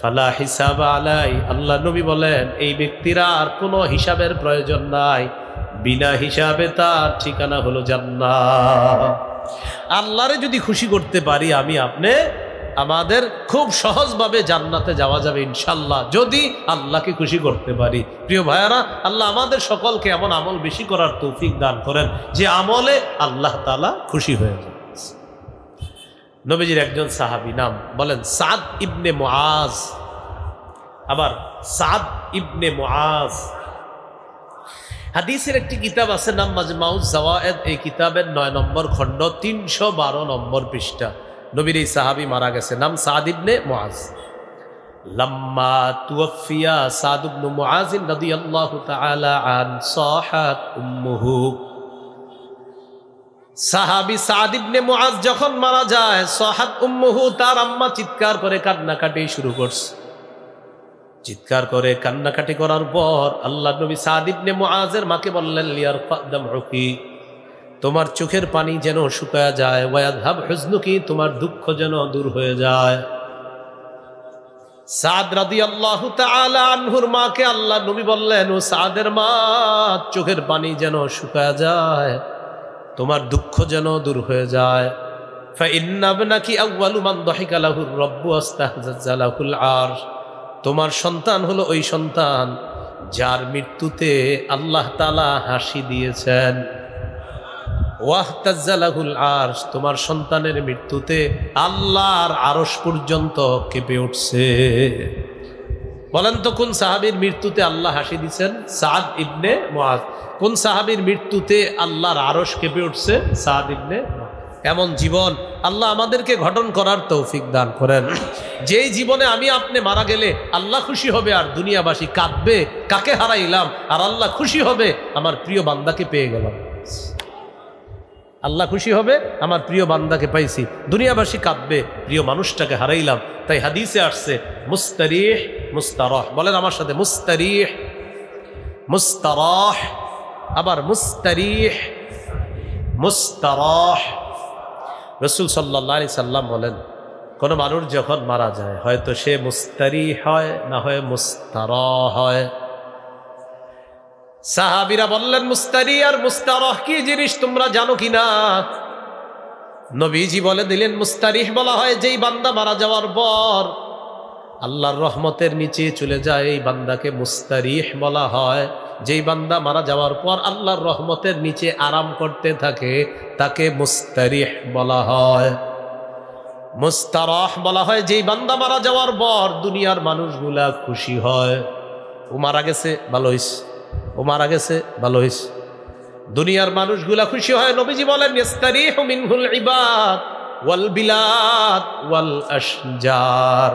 S1: ফালা হিসাব আলাই, আল্লাহ নবী বলেন, এই ব্যক্তির আর কোনো হিসাবের প্রয়োজন নাই, বিনা হিসাবে তার ঠিকানা হলো জান্নাত। আল্লাহরে যদি খুশি করতে পারি আমি আপনি, আমাদের খুব সহজভাবে জান্নাতে যাওয়া যাবে ইনশাল্লাহ, যদি আল্লাহকে খুশি করতে পারি। প্রিয় ভাইয়ারা, আল্লাহ আমাদের সকলকে এমন আমল বেশি করার তৌফিক দান করেন যে আমলে আল্লাহ তাআলা খুশি হয়ে যায়। নবীজির একজন সাহাবী, নাম বলেন সাদ ইবনে মুআজ। আবার সাদ ইবনে মুআজ, হাদিসের একটি কিতাব আছে নাম মাজমাউজ জাওয়ায়েদ। এই কিতাবের 9 নম্বর খণ্ড 312 নম্বর পৃষ্ঠা। নবীর এই সাহাবী মারা গেছে, নাম সাদ ইবনে মুআজ। লাম্মা তুওয়াফিয়া সাদ ইবনে মুআজ রাদিয়াল্লাহু তাআলা আন সাহাত উম্মুহু। সাহাবী সাদ ইবনে মুআজ যখন মারা যায়, সাহাত উম্মুহু, তার আম্মা চিৎকার করে কান্নাকাটি শুরু করছে। চিৎকার করে কান্নাকাটি করার পর আল্লাহ নবী সাদ ইবনে মুআজের মাকে বললেন, লিয়ারফা দামউকি, তোমার চোখের পানি যেন শুকায়া যায়, ওয়ায়াযহাব হুজনুকি, তোমার দুঃখ যেন দূর হয়ে যায়। সাদ রাদিয়াল্লাহু তাআলা আনহুর মাকে আল্লাহ নবী বললেন, ও সাদের মা, চোখের পানি যেন শুকায়া যায়, তোমার দুঃখ যেন দূর হয়ে যায়। ফাইন্না ইবনাকি আউয়ালু মান দাহিকা লাহুর রাব্বু আস্তাহজাজা লাহুল আরশ, তোমার সন্তান হলো ওই সন্তান যার মৃত্যুতে আল্লাহ তাআলা হাসি দিয়েছেন। ওয়াহতাজ্জা লাহুল আরশ, তোমার সন্তানের মৃত্যুতে আল্লাহর আরশ পর্যন্ত কেঁপে উঠছে। বলেন তো, কোন সাহাবীর মৃত্যুতে আল্লাহ হাসি দিয়েছেন? সাদ ইবনে মুআজ। কোন সাহাবীর মৃত্যুতে আল্লাহর আরশ কেঁপে উঠছে? সাদ ইবনে মুআজ। এমন জীবন আল্লাহ আমাদেরকে গঠন করার তৌফিক দান করেন, যেই জীবনে আমি আপনি মারা গেলে আল্লাহ খুশি হবে আর দুনিয়াবাসী কাঁদবে, কাকে হারাইলাম, আর আল্লাহ খুশি হবে, আমার প্রিয় বান্দাকে পেয়ে গেলাম। আল্লাহ খুশি হবে, আমার প্রিয় বান্দাকে পাইছি, দুনিয়াবাসী কাঁদবে, প্রিয় মানুষটাকে হারাইলাম। তাই হাদিসে আসছে মুস্তারিহ মুস্তারাহ। বলেন আমার সাথে, মুস্তারিহ মুস্তারাহ। আবার মুস্তারিহ মুস্তারাহ। রাসূল সাল্লাল্লাহু আলাইহি সাল্লাম বলেন, কোন মানুষ যখন মারা যায়, হয়তো সে মুস্তারিহ হয়, না হয় মুস্তারাহ হয়। সাহাবীরা বললেন, মুস্তারি আর মুস্তারাহ কি জিনিস তোমরা জানো কিনা? নবীজি বলে দিলেন, মুস্তারিহ বলা হয় যেই বান্দা মারা যাওয়ার পর আল্লাহর রহমতের নিচে চলে যায়, এই বান্দাকে মুস্তারিহ বলা হয়। যেই বান্দা মারা যাওয়ার পর আল্লাহর রহমতের নিচে আরাম করতে থাকে, তাকে মুস্তারিহ বলা হয়। মুস্তারাহ বলা হয় যেই বান্দা মারা যাওয়ার পর দুনিয়ার মানুষগুলা খুশি হয়, ও মারা গেছে, ভালো হইছে, ও মারা গেছে, ভালো হইছে, দুনিয়ার মানুষগুলা খুশি হয়। নবীজি বলেন, ইস্তারিহু মিনহুল ইবাদ ওয়াল বিলাদ ওয়াল আশজার।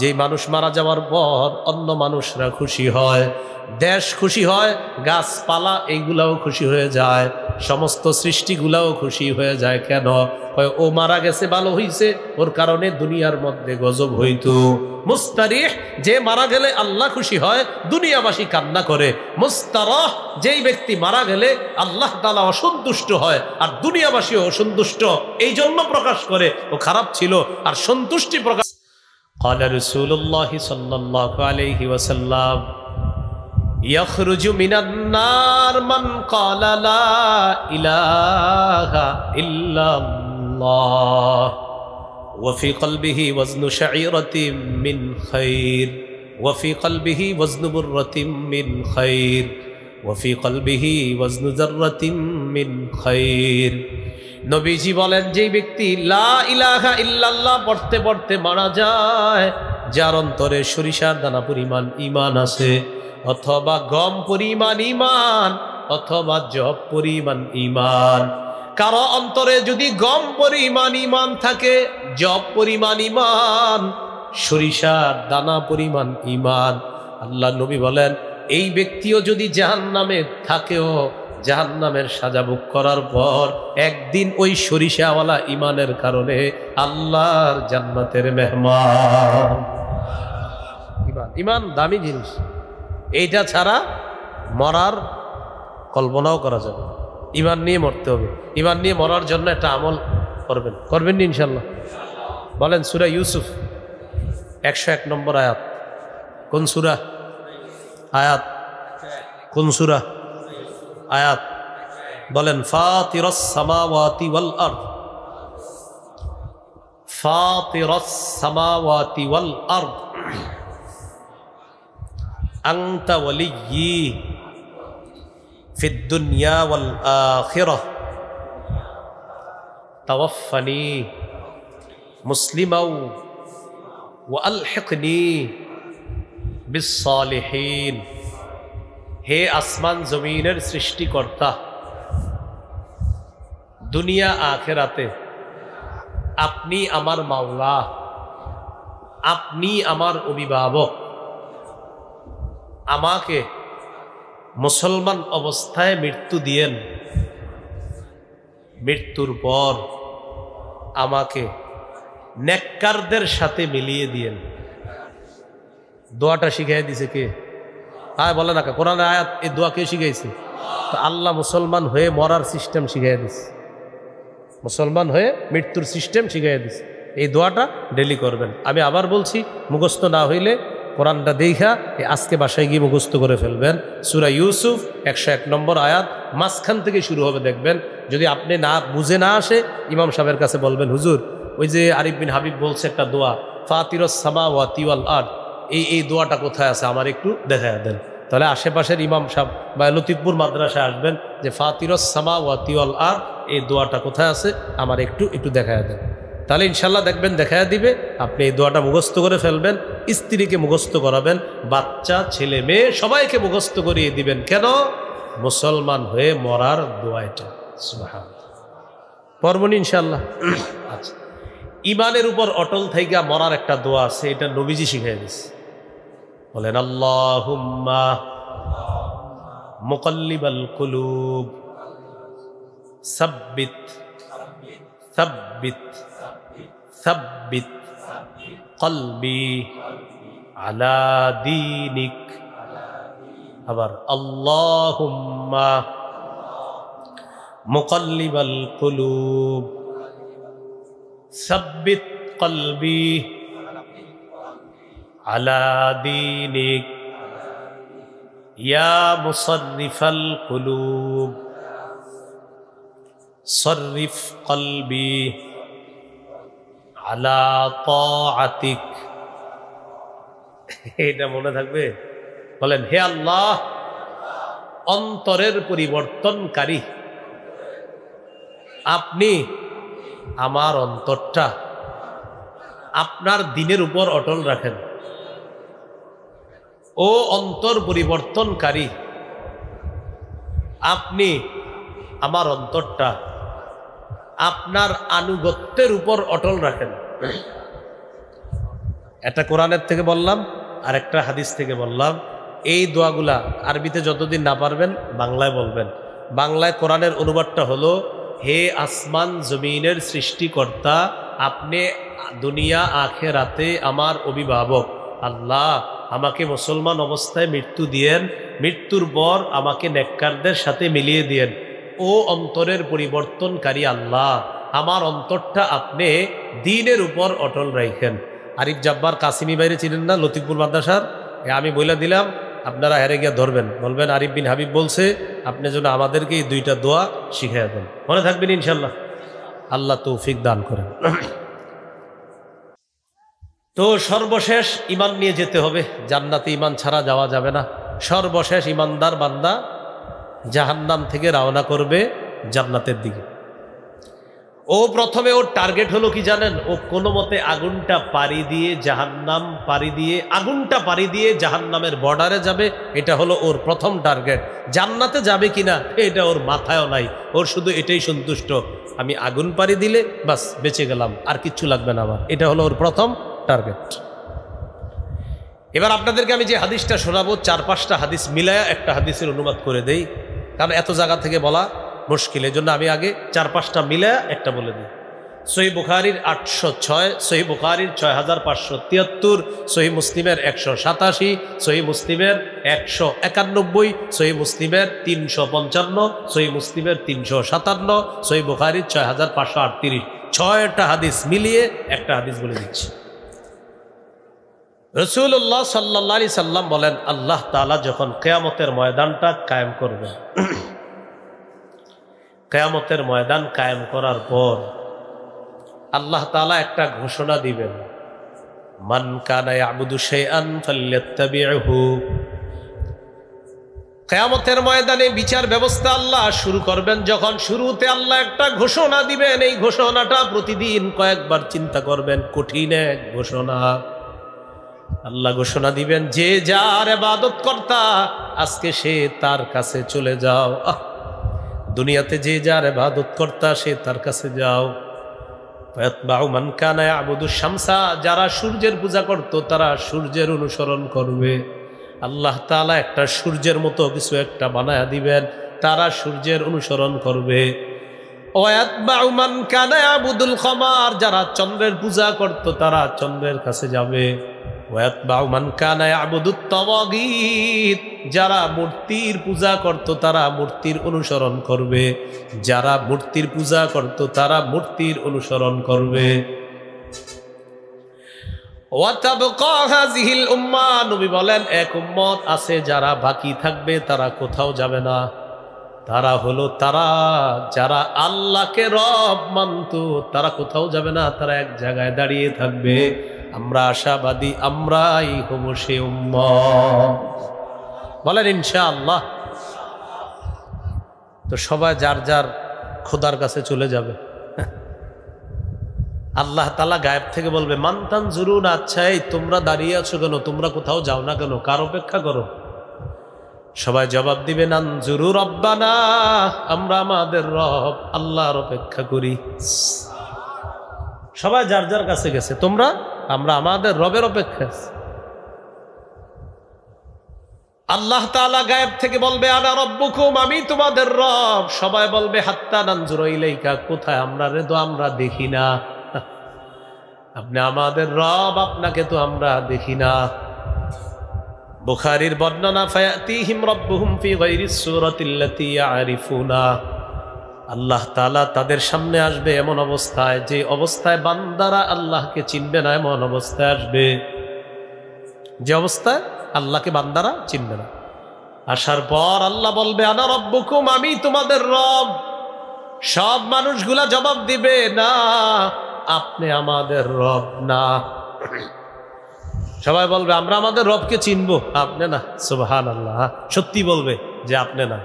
S1: যেই মানুষ মারা যাওয়ার পর অন্য মানুষরা খুশি হয়, দেশ খুশি হয়, গাছপালা এইগুলাও খুশি হয়ে যায়, সমস্ত সৃষ্টিগুলাও খুশি হয়ে যায়। কেন? ও মারা গেছে ভালো হইছে, ওর কারণে দুনিয়ার মধ্যে গজব হইতো। মুস্তারিহ, যে মারা গেলে আল্লাহ খুশি হয়, দুনিয়াবাসী কান্না করে। মুস্তারাহ, যেই ব্যক্তি মারা গেলে আল্লাহ তাআলা অসন্তুষ্ট হয় আর দুনিয়াবাসী অসন্তুষ্ট, এই জন্য প্রকাশ করে ও খারাপ ছিল আর সন্তুষ্টি প্রকাশ। قال رسول الله صلى الله عليه وسلم يخرج من النار من قال لا إله إلا الله وفي قلبه وزن شعيرة من خير وفي قلبه وزن برة من خير وفي قلبه وزن ذرة من خير। নবীজি বলেন, যেই ব্যক্তি লা ইলাহা ইল্লাল্লাহ পড়তে পড়তে মারা যায়, যার অন্তরে সরিষার দানা পরিমাণ ঈমান আছে, অথবা গম পরিমাণ ঈমান, অথবা জব পরিমাণ ঈমান। কারো অন্তরে যদি গম পরিমাণ ঈমান থাকে, জব পরিমাণ ঈমান, সরিষার দানা পরিমাণ ঈমান, আল্লাহ নবী বলেন এই ব্যক্তিও যদি জাহান্নামে থাকেও, জাহান্নামের সাজা ভোগ করার পর একদিন ওই সরিষাওয়ালা ঈমানের কারণে আল্লাহর জান্নাতের মেহমান। ঈমান দামি জিনিস, এইটা ছাড়া মরার কল্পনাও করা যাবে। ঈমান নিয়ে মরতে হবে। ঈমান নিয়ে মরার জন্য একটা আমল করবেন ইনশাল্লাহ। বলেন সূরা ইউসুফ 101 নম্বর আয়াত। কোন সূরা? আয়াত কোন সূরা? আয়াত বলেন, ফাতিরাস সামাওয়াতি ওয়াল আরদ, ফাতিরাস সামাওয়াতি ওয়াল আরদ আনতা ওয়ালিয়্যি ফিদ দুনিয়া ওয়াল আখিরাহ তাওয়াফফানি মুসলিমাও ওয়া আলহিকনি বিস সালিহিন। হে আসমান জমিনের সৃষ্টিকর্তা, দুনিয়া আখিরাতে আপনি আমার মাওলা, আপনি আমার অভিভাবক, আমাকে মুসলমান অবস্থায় মৃত্যু দিয়েন, মৃত্যুর পর আমাকে নেককারদের সাথে মিলিয়ে দিয়েন। দোয়াটা শিখাই দিছে কে? হ্যাঁ বলে না, কোরআনের আয়াত, এই দোয়া কে শিখাইছে? তো আল্লাহ মুসলমান হয়ে মরার সিস্টেম শিখাই দিছে, মুসলমান হয়ে মৃত্যুর সিস্টেম শিখাই দিছে। এই দোয়াটা ডেলি করবেন। আমি আবার বলছি, মুখস্থ না হইলে কোরআনটা দেখা আজকে বাসায় গিয়ে মুখস্থ করে ফেলবেন। সূরা ইউসুফ 101 নম্বর আয়াত মাঝখান থেকে শুরু হবে, দেখবেন। যদি আপনি না বুঝে না আসে, ইমাম সাহেবের কাছে বলবেন, হুজুর ওই যে আরিফ বিন হাবিব বলছে একটা দোয়া, ফাতিরাস সামাওয়াতি ওয়াল আরদ, এই দোয়াটা কোথায় আছে আমার একটু দেখায় দেন। তাহলে আশেপাশের ইমাম সাহেব বা লতিফপুর মাদ্রাসায় আসবেন, যে ফাতিরাস সামাওয়াতি ওয়াল আরদ, এই দোয়াটা কোথায় আছে আমার একটু দেখায় দেন। তাহলে ইনশাল্লাহ দেখবেন দেখায় দিবে। আপনি এই দোয়াটা মুখস্থ করে ফেলবেন, স্ত্রীকে মুখস্থ করাবেন, বাচ্চা ছেলে মেয়ে সবাইকে মুখস্থ করিয়ে দিবেন। কেন? মুসলমান হয়ে মরার দোয়া এটা। সুবহানাল্লাহ, পড়বনি ইনশাল্লাহ। আচ্ছা, ইমানের উপর অটল থাইকা মরার একটা দোয়া আছে, এটা নবীজি শিখাই দিয়েছে। বলেন, আল্লাহুম্মা মুকাল্লিবাল কুলুব সাব্বিত সাব্বিত সাব্বিত কলবি আলা দীনিক। আবার আল্লাহুম্মা মুকাল্লিবাল কুলুব সাব্বিত কলবি আলা দীনিক ইয়া মুসাররিফাল কুলুব সররিফ কলবি আলা তাআতিক। এটা মনে থাকবে। বলেন, হে আল্লাহ, অন্তরের পরিবর্তনকারী, আপনি আমার অন্তরটা আপনার দ্বীনের উপর অটল রাখেন। ও অন্তর পরিবর্তনকারী, আপনি আমার অন্তরটা আপনার আনুগত্যের উপর অটল রাখেন। একটা কোরআনের থেকে বললাম, আর একটা হাদিস থেকে বললাম। এই দোয়াগুলা আরবিতে যতদিন না পারবেন বাংলায় বলবেন। বাংলায় কোরআনের অনুবাদটা হলো, হে আসমান জমিনের সৃষ্টিকর্তা, আপনি দুনিয়া আখিরাতে আমার অভিভাবক আল্লাহ, আমাকে মুসলমান অবস্থায় মৃত্যু দিয়েন, মৃত্যুর পর আমাকে নেককারদের সাথে মিলিয়ে দিয়েন। ও অন্তরের পরিবর্তনকারী আল্লাহ, আমার অন্তরটা আপনি দ্বীনের উপর অটল রাখেন। আরিফ জাব্বার কাসিমি বাইরে ছিলেন না লতিফপুর মাদ্রাসার, আমি বলে দিলাম, আপনারা হেরে গিয়ে ধরবেন, বলবেন আরিফ বিন হাবিব বলছে, আপনি যেন আমাদেরকে এই দুইটা দোয়া শিখিয়ে দেন। মনে থাকবেন ইনশাল্লাহ। আল্লাহ তৌফিক দান করেন। তো সর্বশেষ ইমান নিয়ে যেতে হবে, জান্নাতে ইমান ছাড়া যাওয়া যাবে না। সর্বশেষ ইমানদার বান্দা জাহান্নাম থেকে রওনা করবে জান্নাতের দিকে। ও প্রথমে ওর টার্গেট হলো কি জানেন? ও কোনো মতে আগুনটা পাড়ি দিয়ে আগুনটা পাড়ি দিয়ে জাহান্নামের বর্ডারে যাবে, এটা হলো ওর প্রথম টার্গেট। জান্নাতে যাবে কিনা এটা ওর মাথায়ও নাই, ওর শুধু এটাই সন্তুষ্ট, আমি আগুন পাড়ি দিলে বাস বেঁচে গেলাম, আর কিচ্ছু লাগবে না আমার। এটা হলো ওর প্রথম টার্গেট। এবার আপনাদেরকে আমি যে হাদিসটা শোনাবো, 4-5টা হাদিস মিলায়া একটা হাদিসের অনুবাদ করে দেই, কারণ এত জায়গা থেকে বলা মুশকিল, এই জন্য আমি আগে 4-5টা মিলায়া একটা বলে দিই। সহিহ বুখারীর 806, সহিহ বুখারীর 6573, সহিহ মুসলিমের 187, সহিহ মুসলিমের 191, সহিহ মুসলিমের 355, সহিহ মুসলিমের 357, সহিহ বুখারীর 6538। 6টা হাদিস মিলিয়ে একটা হাদিস বলে দিচ্ছি। রাসূলুল্লাহ সাল্লাল্লাহু আলাইহি সাল্লাম বলেন, আল্লাহ তাআলা যখন কিয়ামতের ময়দানটা কায়েম করবেন, কিয়ামতের ময়দান কায়েম করার পর আল্লাহ তাআলা একটা ঘোষণা দিবেন, মান কানা ইয়াবুদু শাইআন ফালইত্তাবিহু। কিয়ামতের ময়দানে বিচার ব্যবস্থা আল্লাহ শুরু করবেন। যখন শুরুতে আল্লাহ একটা ঘোষণা দিবেন, এই ঘোষণাটা প্রতিদিন কয়েকবার চিন্তা করবেন, কঠিন এক ঘোষণা। আল্লাহ ঘোষণা দিবেন, যে যার ইবাদত কর্তা আজকে সে তার কাছে চলে যাও। দুনিয়াতে যে যার ইবাদত কর্তা সে তার কাছে যাও। ফায়াতবাউ মান কানা ইয়াবুদু শামসা, যারা সূর্যের পূজা করত তারা সূর্যের অনুসরণ করবে। আল্লাহ তাআলা একটা সূর্যের মতো কিছু একটা বানায়া দিবেন, তারা সূর্যের অনুসরণ করবে। ওয়াতবাউ মান কানা ইয়াবুদুল কমার, যারা চন্দ্রের পূজা করত তারা চন্দ্রের কাছে যাবে। ওয়াতবাউ মান কানা ইয়াবুদুত তাওয়াগীত, যারা মূর্তির পূজা করত তারা মূর্তির অনুসরণ করবে। যারা মূর্তির পূজা করত তারা মূর্তির অনুসরণ করবে। ওয়াতাবকা হাযিহিল উম্মাহ, নবী বলেন এক উম্মত আছে যারা বাকি থাকবে, তারা কোথাও যাবে না। তারা হলো তারা যারা আল্লাহকে রব মানত, তারা কোথাও যাবে না, তারা এক জায়গায় দাঁড়িয়ে থাকবে। আমরা আশাবাদী, আমরাই হব সে উম্মত। বলেন ইনশাআল্লাহ। তো সবাই যার যার খোদার কাছে চলে যাবে। আল্লাহ তাআলা গায়েব থেকে বলবে, মান তানজুরুন, আচ্ছা এই তোমরা দাঁড়িয়ে আছো কেন, তোমরা কোথাও যাও না কেন, কার অপেক্ষা করো? সবাই জবাব দিবে, নানজুরু রব্বানা, আমরা আমাদের রব আল্লাহর অপেক্ষা করি। সবাই যার যার কাছে গেছে, তোমরা আমরা আমাদের রবের অপেক্ষা। আল্লাহ তাআলা গায়েব থেকে বলবে, আনা রব্বুকুম, আমি তোমাদের রব। সবাই বলবে, হাত্তা নানজুরু ইলাইকা, কোথায় আমরা রে, তো আমরা দেখি না। আপনি আমাদের রব, আপনাকে তো আমরা দেখি না। বুখারীর বর্ণনা, ফায়াতিহিম রাব্বুহুম ফি গায়রিস সূরাতিল্লাতী ইয়ারিফুনা, আল্লাহ তাআলা তাদের সামনে আসবে এমন অবস্থায়, যে অবস্থায় বান্দারা আল্লাহকে চিনবে না, এমন অবস্থায় আসবে যে অবস্থায় আল্লাহকে বান্দারা চিনবে না। আসার পর আল্লাহ বলবে, আনা রব্বুকুম, আমি তোমাদের রব। সব মানুষগুলা জবাব দিবে, না আপনি আমাদের রব না। সবাই বলবে, আমরা আমাদের রবকে চিনবো, আপনি না। সুবহানাল্লাহ, সত্যি বলবে যে আপনি না।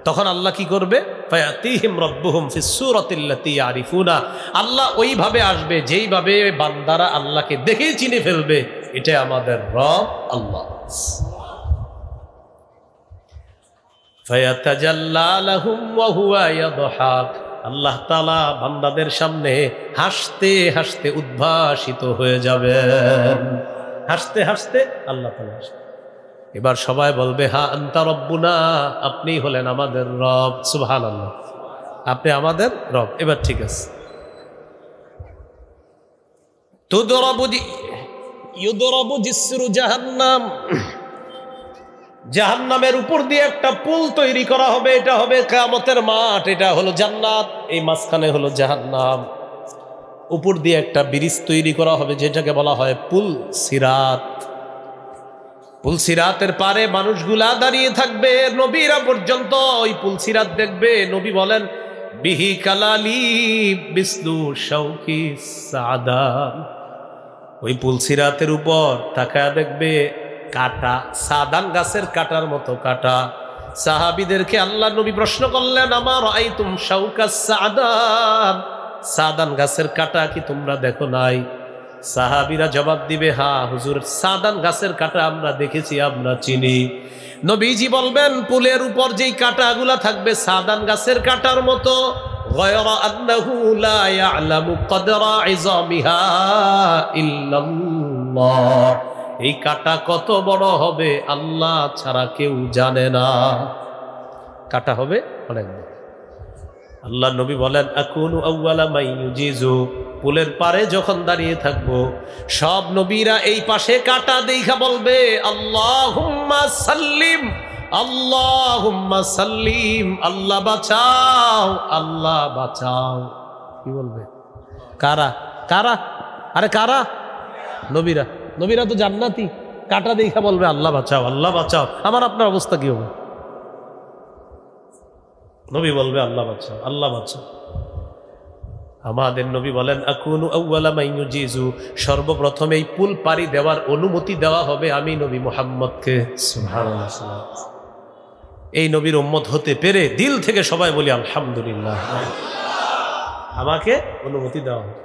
S1: তখন আল্লাহ কি করবে? ফায়াতিহিম রাব্বুহুম ফিস সূরাতিল্লাতী ইয়ারিফুনা, আল্লাহ ওইভাবে আসবে যেইভাবে বান্দারা আল্লাহকে দেখেই চিনে ফেলবে, এটা আমাদের রব আল্লাহ। ফায়াতাজাল্লা লাহুম ওয়া হুয়া ইয়াদহাক, আল্লাহ তাআলা বান্দাদের সামনে হাসতে হাসতে উদ্ভাসিত হয়ে যাবেন। হাসতে হাসতে আল্লাহ তাআলা আসবে। এবার সবাই বলবে, হা আনতা রব্বুনা, আপনি হলেন আমাদের রব। সুবহানাল্লাহ, আপনি আমাদের রব। এবার ঠিক আছে। ইউদরাবু জিসরু জাহান্নাম, জাহান্নামের উপর দিয়ে একটা পুল তৈরি করা হবে। এটা হবে কিয়ামতের মাঠ, এটা হলো জান্নাত, এই মাঝখানে হলো জাহান্নাম। উপর দিয়ে একটা ব্রিজ তৈরি করা হবে যেটাকে বলা হয় পুল সিরাত। পুল সিরাতের পারে মানুষগুলা দাঁড়িয়ে থাকবে, নবীরা পর্যন্ত ওই পুল সিরাত দেখবে। নবী বলেন বিহি কালালি বিসলু শাউকি সাদান, ওই পুল সিরাতের উপর তাকায় দেখবে কাটা, সাদান গাছের কাটার মতো কাটা। সাহাবীদেরকে আল্লাহ নবী প্রশ্ন করলেন, আমার আইতুম শাউকা সাদান, সাদান গাছের কাটা কি তোমরা দেখো নাই? সাহাবীরা জবাব দিবে, হ্যাঁ হুজুর, সাদান গাছের কাটা আমরা দেখেছি, আমরা চিনি। নবীজি বলবেন পুলের উপর যেই কাটাগুলা থাকবে সাদান গাছের কাটার মতো, গায়রা আন্নাহু লা ইয়ালামু কদরা ইযামিহা ইল্লাল্লাহ, এই কাটা কত বড় হবে আল্লাহ ছাড়া কেউ জানে না। কাটা হবে অনেক বড়। আল্লাহ নবী বলেন আকুনু আউয়ালা মান ইউজিজু, পুলের পারে যখন দাঁড়িয়ে থাকবো সব নবীরা এই পাশে কাটা দেখা বলবে আল্লাহুম্মা সাল্লিম, আল্লাহুম্মা সাল্লিম, আল্লাহ বাঁচাও, আল্লাহ বাঁচাও। কি বলবে? কারা? কারা? আরে কারা? নবীরা। নবীরা তো জান্নাতি, কাটা দেখা বলবে আল্লাহ বাঁচাও, আল্লাহ বাঁচাও। আমার আপনার অবস্থা কি হবে? নবী বলবে আল্লাহ বাঁচাও, আল্লাহ বাঁচাও। আমাদের নবী বলেন আকুনু আউয়ালা মান ইউজিজু, সর্বপ্রথম এই পুল পাড়ি দেওয়ার অনুমতি দেওয়া হবে আমি নবী মুহাম্মদকে। সুবহানাল্লাহ। এই নবীর উম্মত হতে পেরে দিল থেকে সবাই বলি আলহামদুলিল্লাহ, আমাকে অনুমতি দেওয়া হবে।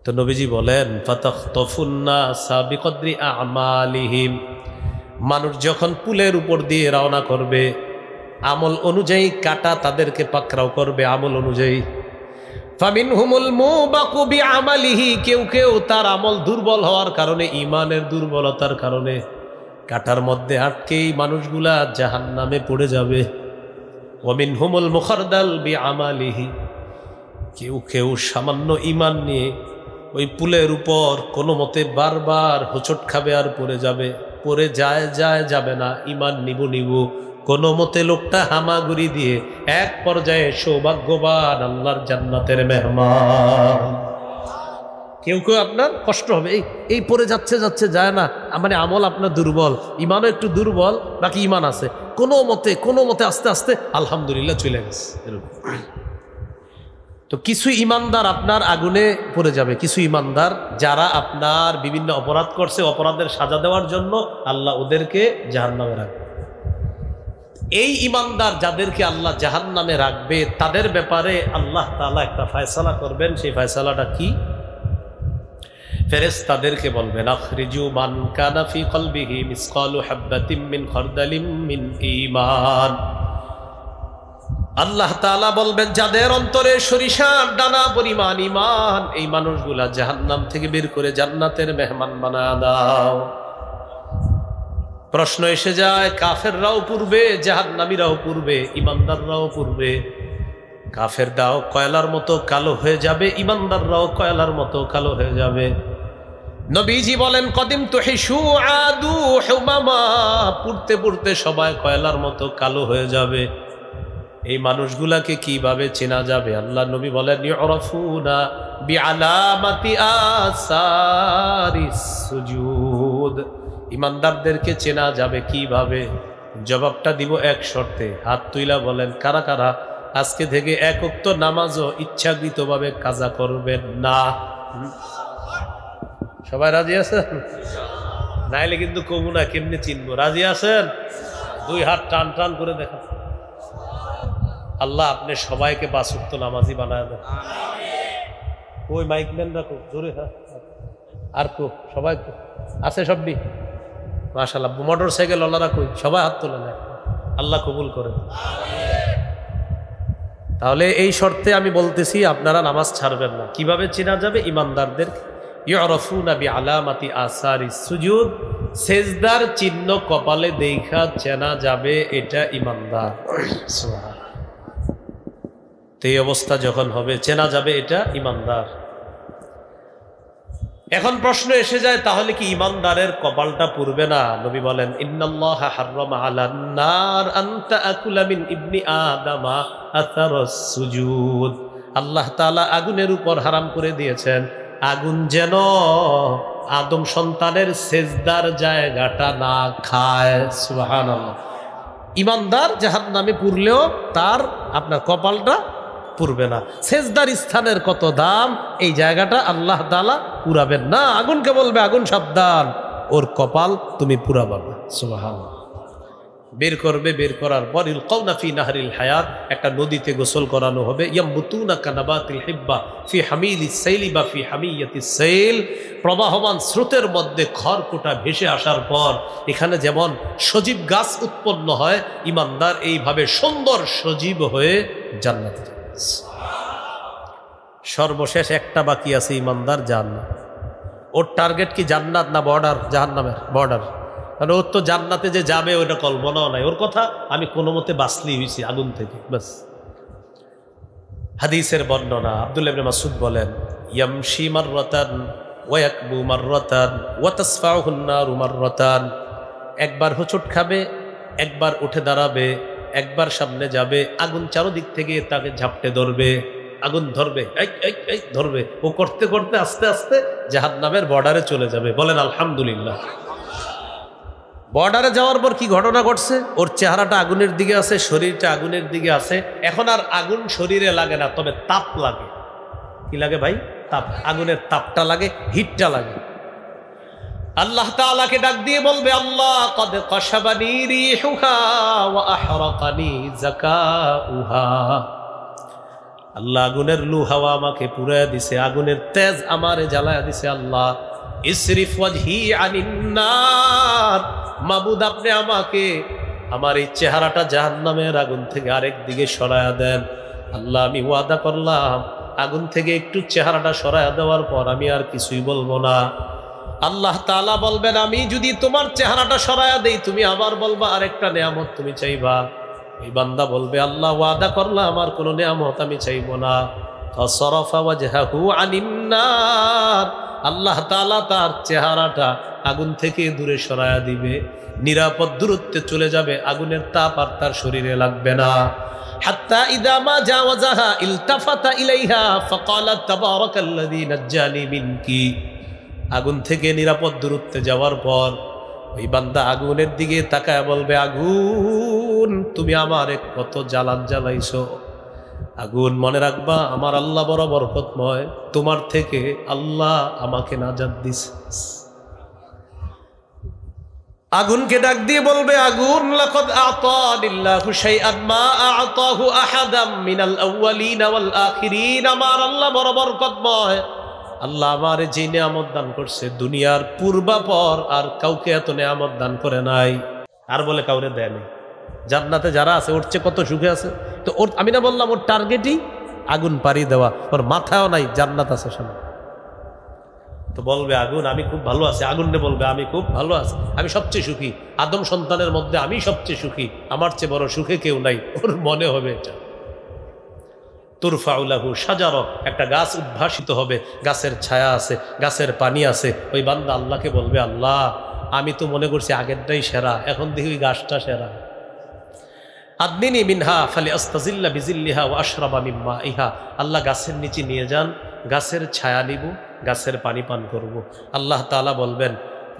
S1: তো নবীজি বলেন ফাতাখতাফুন্নাসা বিকদরি আমালিহিম, মানুষ যখন পুলের উপর দিয়ে রওনা করবে আমল অনুযায়ী কাটা তাদেরকে পাকড়াও করবে, আমল অনুযায়ী। ফামিনহুমুল মুবাকু বিআমালিহি, কেউ কেউ তার আমল দুর্বল হওয়ার কারণে, ঈমানের দুর্বলতার কারণে কাটার মধ্যে আটকেই মানুষগুলা জাহান্নামে পড়ে যাবে। ওয়ামিনহুমুল মুখারদাল বিআমালিহি, কেউ কেউ সামান্য ঈমান নিয়ে ওই পুলের উপর কোনো মতে বারবার হোঁচট খাবে আর পড়ে যাবে। পড়ে যাবে না, ঈমান নিব কোনো মতে লোকটা হামাগুড়ি দিয়ে এক পর্যায়ে সৌভাগ্যবান, আল্লাহর জান্নাতের মেহমান। কেউ কেউ আপনার কষ্ট হবে, এই পড়ে যাচ্ছে যায় না, মানে আমল আপনার দুর্বল, ঈমানও একটু দুর্বল, বাকি ঈমান আছে, কোনো মতে আস্তে আস্তে আলহামদুলিল্লাহ চলে গেছে এরকম। তো কিছু ঈমানদার আপনার আগুনে পড়ে যাবে, কিছু ঈমানদার যারা আপনার বিভিন্ন অপরাধ করছে, অপরাধের সাজা দেওয়ার জন্য আল্লাহ ওদেরকে জাহান্নামে রাখবে। এই ঈমানদার যাদেরকে আল্লাহ জাহান্নামে রাখবে তাদের ব্যাপারে আল্লাহ তাআলা একটা ফয়সালা করবেন। সেই ফয়সালাটা কি? ফেরেশতাদেরকে বলবেন আখরিজু মান কানা ফি কলবিহি মিসকালু হাববাতিন মিন খারদালিন মিন ঈমান। আল্লাহ তাআলা বলবেন যাদের অন্তরে সরিষার দানা পরিমাণ ঈমান, এই মানুষগুলা জাহান্নাম থেকে বের করে জান্নাতের মেহমান বানায় দাও। প্রশ্ন এসে যায়, কাফেররাও পূর্বে, জাহান্নামীরাও পূর্বে, ঈমানদাররাও পূর্বে। কাফেররাও কয়লার মতো কালো হয়ে যাবে, ঈমানদাররাও কয়লার মতো কালো হয়ে যাবে। নবীজি বলেন কদিম তুহিশু আদু হুমামা, পুড়তে পুড়তে সবাই কয়লার মতো কালো হয়ে যাবে। এই মানুষগুলাকে কিভাবে চেনা যাবে? আল্লাহ নবী বলেন ইউরাফুনা বিআলামাতি আসারিস সুজুদ, ঈমানদারদেরকে চেনা যাবে কিভাবে? জবাবটা দিব এক শর্তে। হাত তুইলা বলেন কারা কারা আজকে থেকে এক ওয়াক্ত নামাজও ইচ্ছাকৃতভাবে কাজা করবেন না? সবাই রাজি আছেন? নাইলে কিন্তু কমু না, কেমনে চিনবো? রাজি আছেন? দুই হাত টান টান করে দেখেন। আল্লাহ আপনি সবাইকে 5 ওয়াক্ত নামাজি বানায় দেন। ওই মাইকম্যান রাখো জোরে, হ্যাঁ আর কো সবাই আছে সবই মাশাআল্লাহ। মোটর সাইকেল ওলারা কই? সবাই হাত তোলে না, আল্লাহ কবুল করে। তাহলে এই শর্তে আমি বলতেছি আপনারা নামাজ ছাড়বেন না। কিভাবে চেনা যাবে ঈমানদারদের? ইউরাফুনা বিআলামাতি আসারিস সুজুদ, সেজদার চিহ্ন কপালে দেখা চেনা যাবে এটা ঈমানদার। সুবহানাল্লাহ। তো এই অবস্থা যখন হবে চেনা যাবে এটা ইমানদার। এখন প্রশ্ন এসে যায়, তাহলে কি ইমানদারের কপালটা পুড়বে না? নবী বলেন, ইন্নাল্লাহা হাররামা আলান নার আন তাআকুলা মিন ইবনি আদামা আথারাস সুজুদ। আল্লাহ তাআলা আগুনের উপর হারাম করে দিয়েছেন আগুন যেন আদম সন্তানের সেজদার জায়গাটা না খায়। সুবহানাল্লাহ। ইমানদার জাহান্নামে পুরলেও তার আপনার কপালটা পুরবে না। সেজদার স্থানের কত দাম, এই জায়গাটা আল্লাহ তাআলা পুরাবেন না। আগুনকে বলবে, আগুন সাবধান, ওর কপাল তুমি পুরাবা না। সুবহানাল্লাহ। বের করবে, বের করার পর ইলকাউনা ফি নাহরিল হায়াত, একটা নদীতে গোসল করানো হবে। ইয়ামবুতুনা কানাবাতিল হিব্বা ফি হামিলিস সাইলি বা ফি হামিয়াতিস সাইল, প্রবাহমান স্রোতের মধ্যে খড়কুটা ভেসে আসার পর এখানে যেমন সজীব গাছ উৎপন্ন হয়, ইমানদার এইভাবে সুন্দর সজীব হয়ে জান্নাতে যাবে। সর্বশেষ একটা বাকি আছে, ইমানদার জান্নাত। ওর টার্গেট কি জান্নাত না বর্ডার? জাহান্নামের বর্ডার। কারণ ওর তো জান্নাতে যে যাবে ওটা কল্পনাও নাই। ওর কথা আমি কোনো মতে বাঁচলি হয়েছি আগুন থেকে, বাস। হাদিসের বর্ণনা, আব্দুল্লাহ ইবনে মাসউদ বলেন, ইয়ামশি মাররাতান ওয়া ইয়াকবু মাররাতান ওয়া তাসফাউহুন নারু মাররাতান। একবার হোঁচট খাবে, একবার উঠে দাঁড়াবে, একবার সামনে যাবে, আগুন চারদিক থেকে তাকে ঝাপটে ধরবে, আগুন ধরবে, এই ধরবে। ও করতে করতে আস্তে আস্তে জাহান্নামের বর্ডারে চলে যাবে। বলেন আলহামদুলিল্লাহ। বর্ডারে যাওয়ার পর কি ঘটনা ঘটছে? ওর চেহারাটা আগুনের দিকে আছে, শরীরটা আগুনের দিকে আছে। এখন আর আগুন শরীরে লাগে না, তবে তাপ লাগে। কি লাগে ভাই? তাপ। আগুনের তাপটা লাগে, হিটটা লাগে। আল্লাহ তাআলাকে ডাক দিয়ে বলবে, আল্লাহ কদ কাশাবানি রিহুহা ওয়া আহরাকানি যাকাউহা। আল্লাহ আগুনের লু হাওয়া আমাকে পুরায়া দিছে, আগুনের তেজ আমারে জ্বালায়া দিছে। আল্লাহ ইসরিফ ওয়াজহি আনিন নার, মাবুদ আপনি আমাকে আমার এই চেহারাটা জাহান্নামের আগুন থেকে আরেক দিকে সরায়া দেন। আল্লাহ আমি ওয়াদা করলাম আগুন থেকে একটু চেহারাটা সরায়া দেওয়ার পর আমি আর কিছুই বলবো না। আল্লাহ তাআলা বলবেন, আমি যদি তোমার চেহারাটা সরায়া দেই, তুমি আবার বলবা আরেকটা নেয়ামত তুমি চাইবা। এই বান্দা বলবে, আল্লাহ ওয়াদা করলাম আমার কোনো নেয়ামত আমি চাইবো না। ফাসরাফা ওয়াজহাহু আনিন নার, আল্লাহ তাআলা তার চেহারাটা আগুন থেকে দূরে সরায়া দিবে, নিরাপদ দূরত্বে চলে যাবে, আগুনের তাপ আর তার শরীরে লাগবে না। হাত্তা ইযা মা জাওয়াজাহা ইলতাফাতা ইলাইহা ফাকালা তাবারাকাল্লাযী নাজ্জানি মিনকি। আগুন থেকে নিরাপদ দূরত্বে যাওয়ার পর ওই বান্দা আগুনের দিকে তাকায় বলবে, আগুন তুমি আমারে কত জ্বালান জ্বালাইছো। আগুন মনে রাখবা আমার আল্লাহ বড় বরকতময়, তোমার থেকে আল্লাহ আমাকে নাজাত দিছে। আগুনকে ডাক দিয়ে বলবে, আগুন লাকাদ আতানিল্লাহু শাইআন মা আতাহু আহাদাম মিনাল আউয়ালিন ওয়াল আখিরিন। আমার আল্লাহ বড় বরকতময়, আল্লাহ আমারে যে নিয়ামত দান করছে দুনিয়ার পূর্বাপর আর কাউকে এত নিয়ামত দান করে নাই। আর বলে কাউরে দেয়নি। জান্নাতে যারা আছে ওর চেয়ে কত সুখে আছে। তো ওর আমি না বললাম ওর টার্গেটই আগুন পাড়ি দেওয়া, ওর মাথায়ও নাই জান্নাত আছে সামনে। তো বলবে আগুন আমি খুব ভালো আছি, আগুনকে বলবে আমি খুব ভালো আছি, আমি সবচেয়ে সুখী, আদম সন্তানের মধ্যে আমি সবচেয়ে সুখী, আমার চেয়ে বড় সুখে কেউ নাই। ওর মনে হবে এটা। তুরফাউ লাহু শাজারা, একটা গাছ উদ্ভাসিত হবে, গাছের ছায়া আছে, গাছের পানি আছে। ওই বান্দা আল্লাহকে বলবে, আল্লাহ আমি তো মনে করছি আগেরটাই সেরা, এখন দেখি ওই গাছটা সেরা। আদনিনি মিনহা ফালি আস্তাজিল্লা বিজিল্লিহা ওয়া আশরাবা মিন মাইহা। আল্লাহ গাছের নিচে নিয়ে যান, গাছের ছায়া নিব, গাছের পানি পান করব। আল্লাহ তাআলা বলবেন,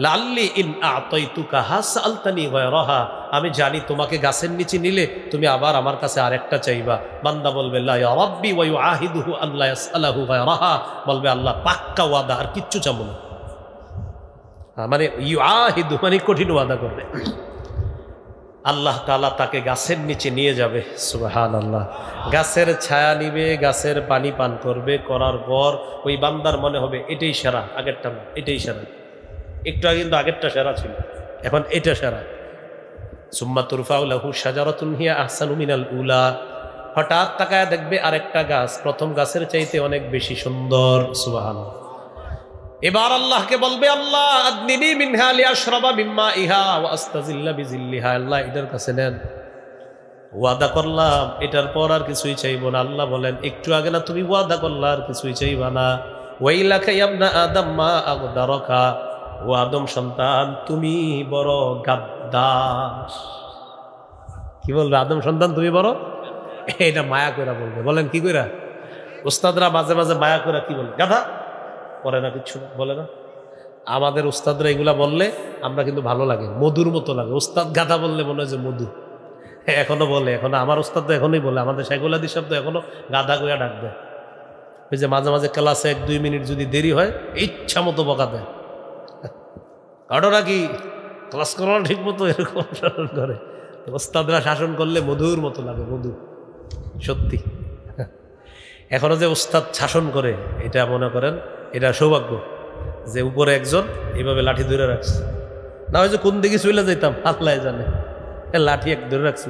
S1: লাল্লি ইন আতাইতুকা হাসালতানি গায়রাহা, আমি জানি তোমাকে গাছের নিচে নিলে তুমি আবার আমার কাছে আরেকটা চাইবা। বান্দা বলবে, লা ইয়া রাব্বি ওয়া ইউআহিদুহু আল্লা ইয়াসআলাহু গায়রাহা, বলবে আল্লাহ পাক্কা ওয়াদা, আর কিচ্ছু চাবো না। মানে ইউআহিদু মানে কঠিন ওয়াদা করবে। আল্লাহ তাআলা তাকে গাছের নিচে নিয়ে যাবে। সুবহানাল্লাহ। গাছের ছায়া নিবে, গাছের পানি পান করবে, করার পর ওই বান্দার মনে হবে এটাই সেরা, আগেরটা না, এটাই সেরা। একটু আগে কিন্তু আগেরটা সেরা ছিল, এখন এটা সেরা। সুম্মা তুরফাউ লাহু শাজারাতুন হিয়া আহসানু মিনাল উলা। হঠাৎ তাকায় দেখবে আরেকটা গাছ প্রথম গাছের চাইতে অনেক বেশি সুন্দর। সুবহানাল্লাহ। এবার আল্লাহকে বলবে, আল্লাহ আদনিনি মিনহা লিআশরাবা মিন মাইহা ওয়া আস্তাজিল্লা বিজিল্লিহা। আল্লাহ এটার কাছে নেন, ওয়াদা করলাম এটার পর আর কিছুই চাইব না। আল্লাহ বলেন একটু আগে না তুমি ওয়াদা করলা আর কিছুই চাইবা না। ওয়াইলাকা ইবনা আদম মা আগদারাকা, ও আদম সন্তান তুমি বড় গাদ্দার। কি বলবে আদম সন্তান তুমি বড়? এটা মায়া কইরা বলবে। বলেন কি কইরা? উস্তাদরা মাঝে মাঝে মায়া কইরা কি বলে? গাধা পরে না, কিচ্ছু বলে না। আমাদের উস্তাদরা এগুলা বললে আমরা কিন্তু ভালো লাগে, মধুর মতো লাগে। উস্তাদ গাধা বললে মনে হয় যে মধু। এখনো বলে, এখনো আমার উস্তাদ তো এখনই বলে, আমাদের শাইখুল হাদিস শব্দ এখনো গাধা কইয়া ডাক দেয়। ওই যে মাঝে মাঝে ক্লাসে 1-2 মিনিট যদি দেরি হয় ইচ্ছা মতো বকা দেয়। ঘটনা কি? ক্লাস করা ঠিক মতো এরকম শাসন করে। ওস্তাদরা শাসন করলে মধুর মতো লাগে, মধু সত্যি। এখনো যে উস্তাদ শাসন করে এটা মনে করেন এটা সৌভাগ্য যে উপরে একজন এইভাবে লাঠি ধরে রাখছে, না হয় যে কোন দিকে চলে যাইতাম আল্লাহ জানে। লাঠি এক ধরে রাখছে,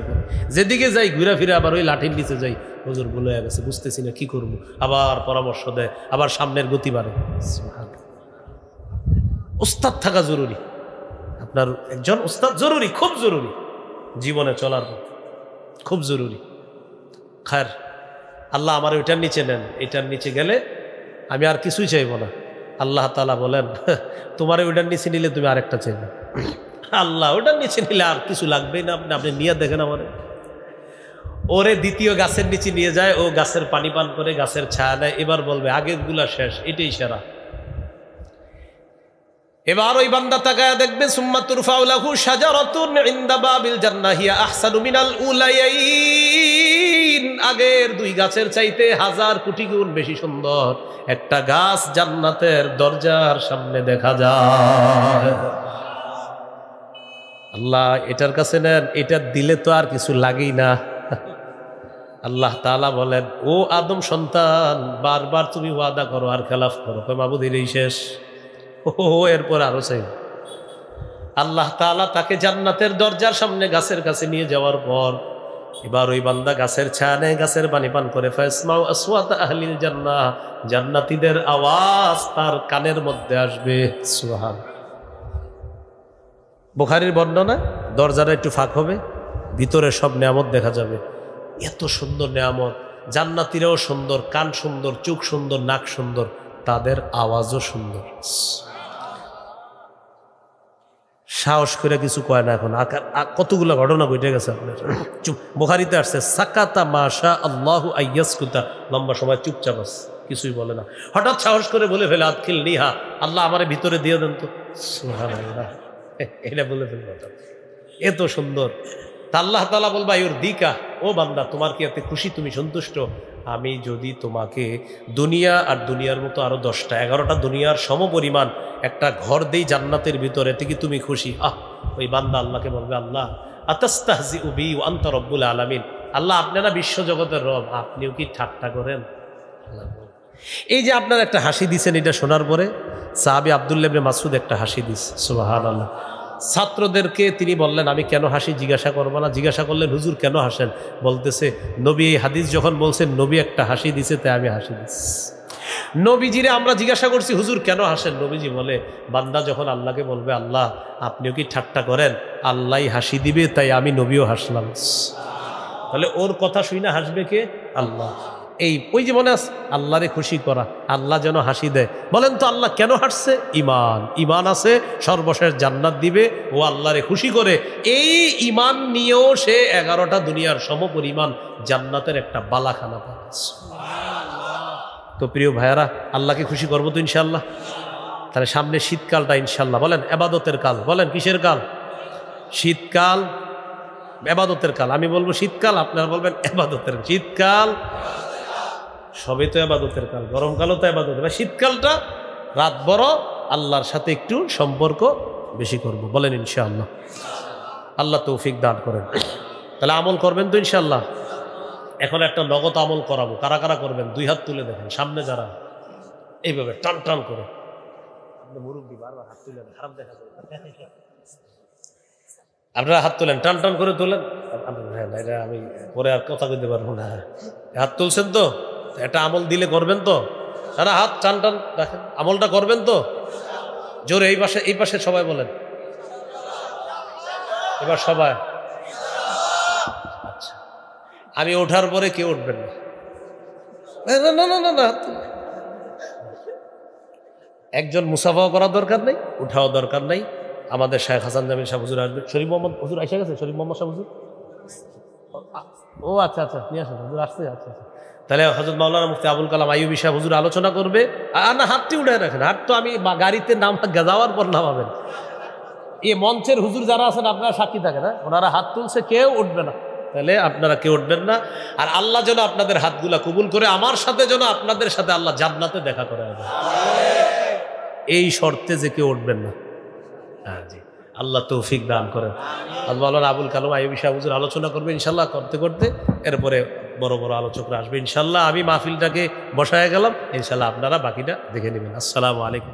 S1: যেদিকে যাই ঘুরে ফিরে আবার ওই লাঠির নিচে যাই, হুজুর ভুল হয়ে গেছে, বুঝতেছি না কি করবো, আবার পরামর্শ দেয়, আবার সামনের গতি বাড়ে। উস্তাদ থাকা জরুরি, আপনার একজন উস্তাদ জরুরি, খুব জরুরি, জীবনে চলার পথ খুব জরুরি। খায়ের আল্লাহ আমার ওইটার নিচে নেন, এটার নিচে গেলে আমি আর কিছুই চাইব না। আল্লাহ তাআলা বলেন তোমার ওইটার নিচে নিলে তুমি আরেকটা চাইবে। আল্লাহ ওটার নিচে নিলে আর কিছু লাগবেই না। আপনি নিয়ে দেখেন আমারে, ওরে দ্বিতীয় গাছের নিচে নিয়ে যায়, ও গাছের পানি পান করে গাছের ছায়া নেয়, এবার বলবে আগের গুলা শেষ, এটাই সেরা। এবার ওই বান্দা তাকায়া দেখবে সুম্মা তুরফাউ লাহু শাজারাতুন ইনদা বাবিল জান্নাহ হিয়া আহসানু মিনাল উলাইয়িন, আগের 2 গাছের চাইতে 1000 কোটি গুণ বেশি সুন্দর একটা গাছ জান্নাতের দরজার সামনে দেখা যায়। আল্লাহ এটার কাছে নেন, এটা দিলে তো আর কিছু লাগেই না। আল্লাহ তাআলা বলেন ও আদম সন্তান বারবার তুমি ওয়াদা করো আর খেলাফ করো, মাবুদ এই শেষ, ও এরপর আরো চাই। আল্লাহ তাআলা তাকে জান্নাতের দরজার সামনে গাছের কাছে নিয়ে যাওয়ার পর এবার ওই বান্দা গাছের ছায়া নেয়, গাছের পানি পান করে। ফাসমাউ আসওয়াতা আহলিল জান্নাহ, জান্নাতীদের আওয়াজ তার কানের মধ্যে আসবে। সুবহানাল্লাহ। বুখারীর বর্ণনা, দরজাটা একটু ফাঁক হবে, ভিতরে সব নিয়ামত দেখা যাবে। এত সুন্দর নিয়ামত, জান্নাতীরাও সুন্দর, কান সুন্দর, চোখ সুন্দর, নাক সুন্দর, তাদের আওয়াজও সুন্দর। সাহস করে কিছু কয় না এখন। কতগুলো ঘটনা ঘটে গেছে আপনার। বুখারীতে আসছে সাকাতা মাশা আল্লাহু আইয়াসকুতা, লম্বা সময় চুপচাপ আছে, কিছুই বলে না। হঠাৎ সাহস করে বলে ফেলে আদখিল নিহা, আল্লাহ আমারে ভিতরে দিয়ে দেন তো। সুবহানাল্লাহ, এটা বলে ফেলবে। এত সুন্দর। তা আল্লাহ তাআলা বলবা ইউর দিকা, ও বান্দা তোমার কি এতে খুশি, তুমি সন্তুষ্ট? আমি যদি তোমাকে দুনিয়া আর দুনিয়ার মতো আরো 10টা 11টা দুনিয়ার সমপরিমাণ একটা ঘর দেই জান্নাতের ভিতরে, এতে কি তুমি খুশি? ওই বান্দা আল্লাহকে বলবে আল্লাহ আতাস্তাহজিউ বি ওয়া আনতা রব্বুল আলামিন, আল্লাহ আপনারা বিশ্বজগতের রব, আপনিও কি ঠাট্টা করেন? এই যে আপনার একটা হাসি দিছেন, এটা শোনার পরে সাহাবী আব্দুল্লাহ ইবনে মাসউদ একটা হাসি দিছে। সুবহানাল্লাহ। ছাত্রদেরকে তিনি বললেন আমি কেন হাসি জিজ্ঞাসা করবো না? জিজ্ঞাসা করলেন হুজুর কেন হাসেন? বলতেছে নবী এই হাদিস যখন বলছেন নবী একটা হাসি দিছে তাই আমি হাসি দিচ্ছি। নবীজিরে আমরা জিজ্ঞাসা করছি হুজুর কেন হাসেন? নবীজি বলে বান্দা যখন আল্লাহকে বলবে আল্লাহ আপনিও কি ঠাট্টা করেন, আল্লাহ হাসি দিবে, তাই আমি নবীও হাসলাম। তাহলে ওর কথা শুই না হাসবে কে? আল্লাহ। এই ওই যে মনে আছে আল্লাহরে খুশি করা, আল্লাহ যেন হাসি দেয়। বলেন তো আল্লাহ কেন হাসছে? ইমান, ইমান আছে, সর্বশেষ জান্নাত দিবে, ও আল্লাহরে খুশি করে। এই ইমান নিয়েও সে 11টা দুনিয়ার সমপরিমাণ জান্নাতের একটা বালাখানা পাচ্ছে। তো প্রিয় ভাইয়ারা, আল্লাহকে খুশি করবো তো ইনশাল্লাহ। তাহলে সামনে শীতকালটা ইনশাল্লাহ বলেন এবাদতের কাল। বলেন কিসের কাল? শীতকাল এবাদতের কাল। আমি বলবো শীতকাল, আপনারা বলবেন এবাদতের। শীতকাল সবই তো এবাদতের কাল, গরমকালও তো এবাদতের। শীতকালটা রাত বড়, আল্লাহর সাথে একটু সম্পর্ক বেশি করব। বলেন ইনশাআল্লাহ। আল্লাহ তৌফিক দান করেন। তাহলে আমল করবেন তো ইনশাআল্লাহ। এখন একটা নগদ আমল করাবো, কারা কারা করবেন? 2 হাত তুলে দেখেন, সামনে যারা এইভাবে টান টান করে। মুরব্বী বারবার হাত তুলেন, খারাপ দেখা যায়। আপনারা হাত তোলেন, টান টান করে তোলেন। এটা আমি পরে আর কথা বলতে পারবো না। হাত তুলছেন তো? একটা আমল দিলে করবেন তো? তারা হাত টান টান রাখেন, আমলটা করবেন তো? জোরে এই পাশে সবাই বলেন। এবার সবাই। আচ্ছা আমি ওঠার পরে কেউ উঠবেন না। না না না না না, একজন মুসাফাও করার দরকার নেই, উঠাও দরকার নেই। আমাদের শায়েখ হাসান জামিল শাহ হুজুর আসবে। শরীফ মোহাম্মদ হুজুর এসে গেছে? শরীফ মোহাম্মদ শাহ হুজুর? ও আচ্ছা আচ্ছা, নিয়ে আসেন হুজুর, আসছে। আচ্ছা আচ্ছা, তাহলে হযরত মাওলানা মুফতি আবুল কালাম আইয়ুবী শাহ হুজুর আলোচনা করবে। আর না, হাতটি উঠে রাখেন। হাত তো আমি গাড়িতে যাওয়ার পর নামাবেন। এই মঞ্চের হুজুর যারা আছেন আপনারা সাক্ষী থাকেন, হ্যাঁ, ওনারা হাত তুলছে, কেউ উঠবে না। তাহলে আপনারা কেউ উঠবেন না। আর আল্লাহ যেন আপনাদের হাতগুলা কবুল করে, আমার সাথে যেন আপনাদের সাথে আল্লাহ জান্নাতে দেখা করে দেয়, এই শর্তে যে কেউ উঠবেন না। হ্যাঁ জি, আল্লাহ তৌফিক দান করেন। মাওলানা আবুল কালাম আইয়ুবী শাহ হুজুর আলোচনা করবে ইনশাল্লাহ। করতে করতে এরপরে বড় বড় আলোচকরা আসবে ইনশাল্লাহ। আমি মাহফিলটাকে বসায় গেলাম, ইনশাল্লাহ আপনারা বাকিটা দেখে নেবেন। আসসালামু আলাইকুম।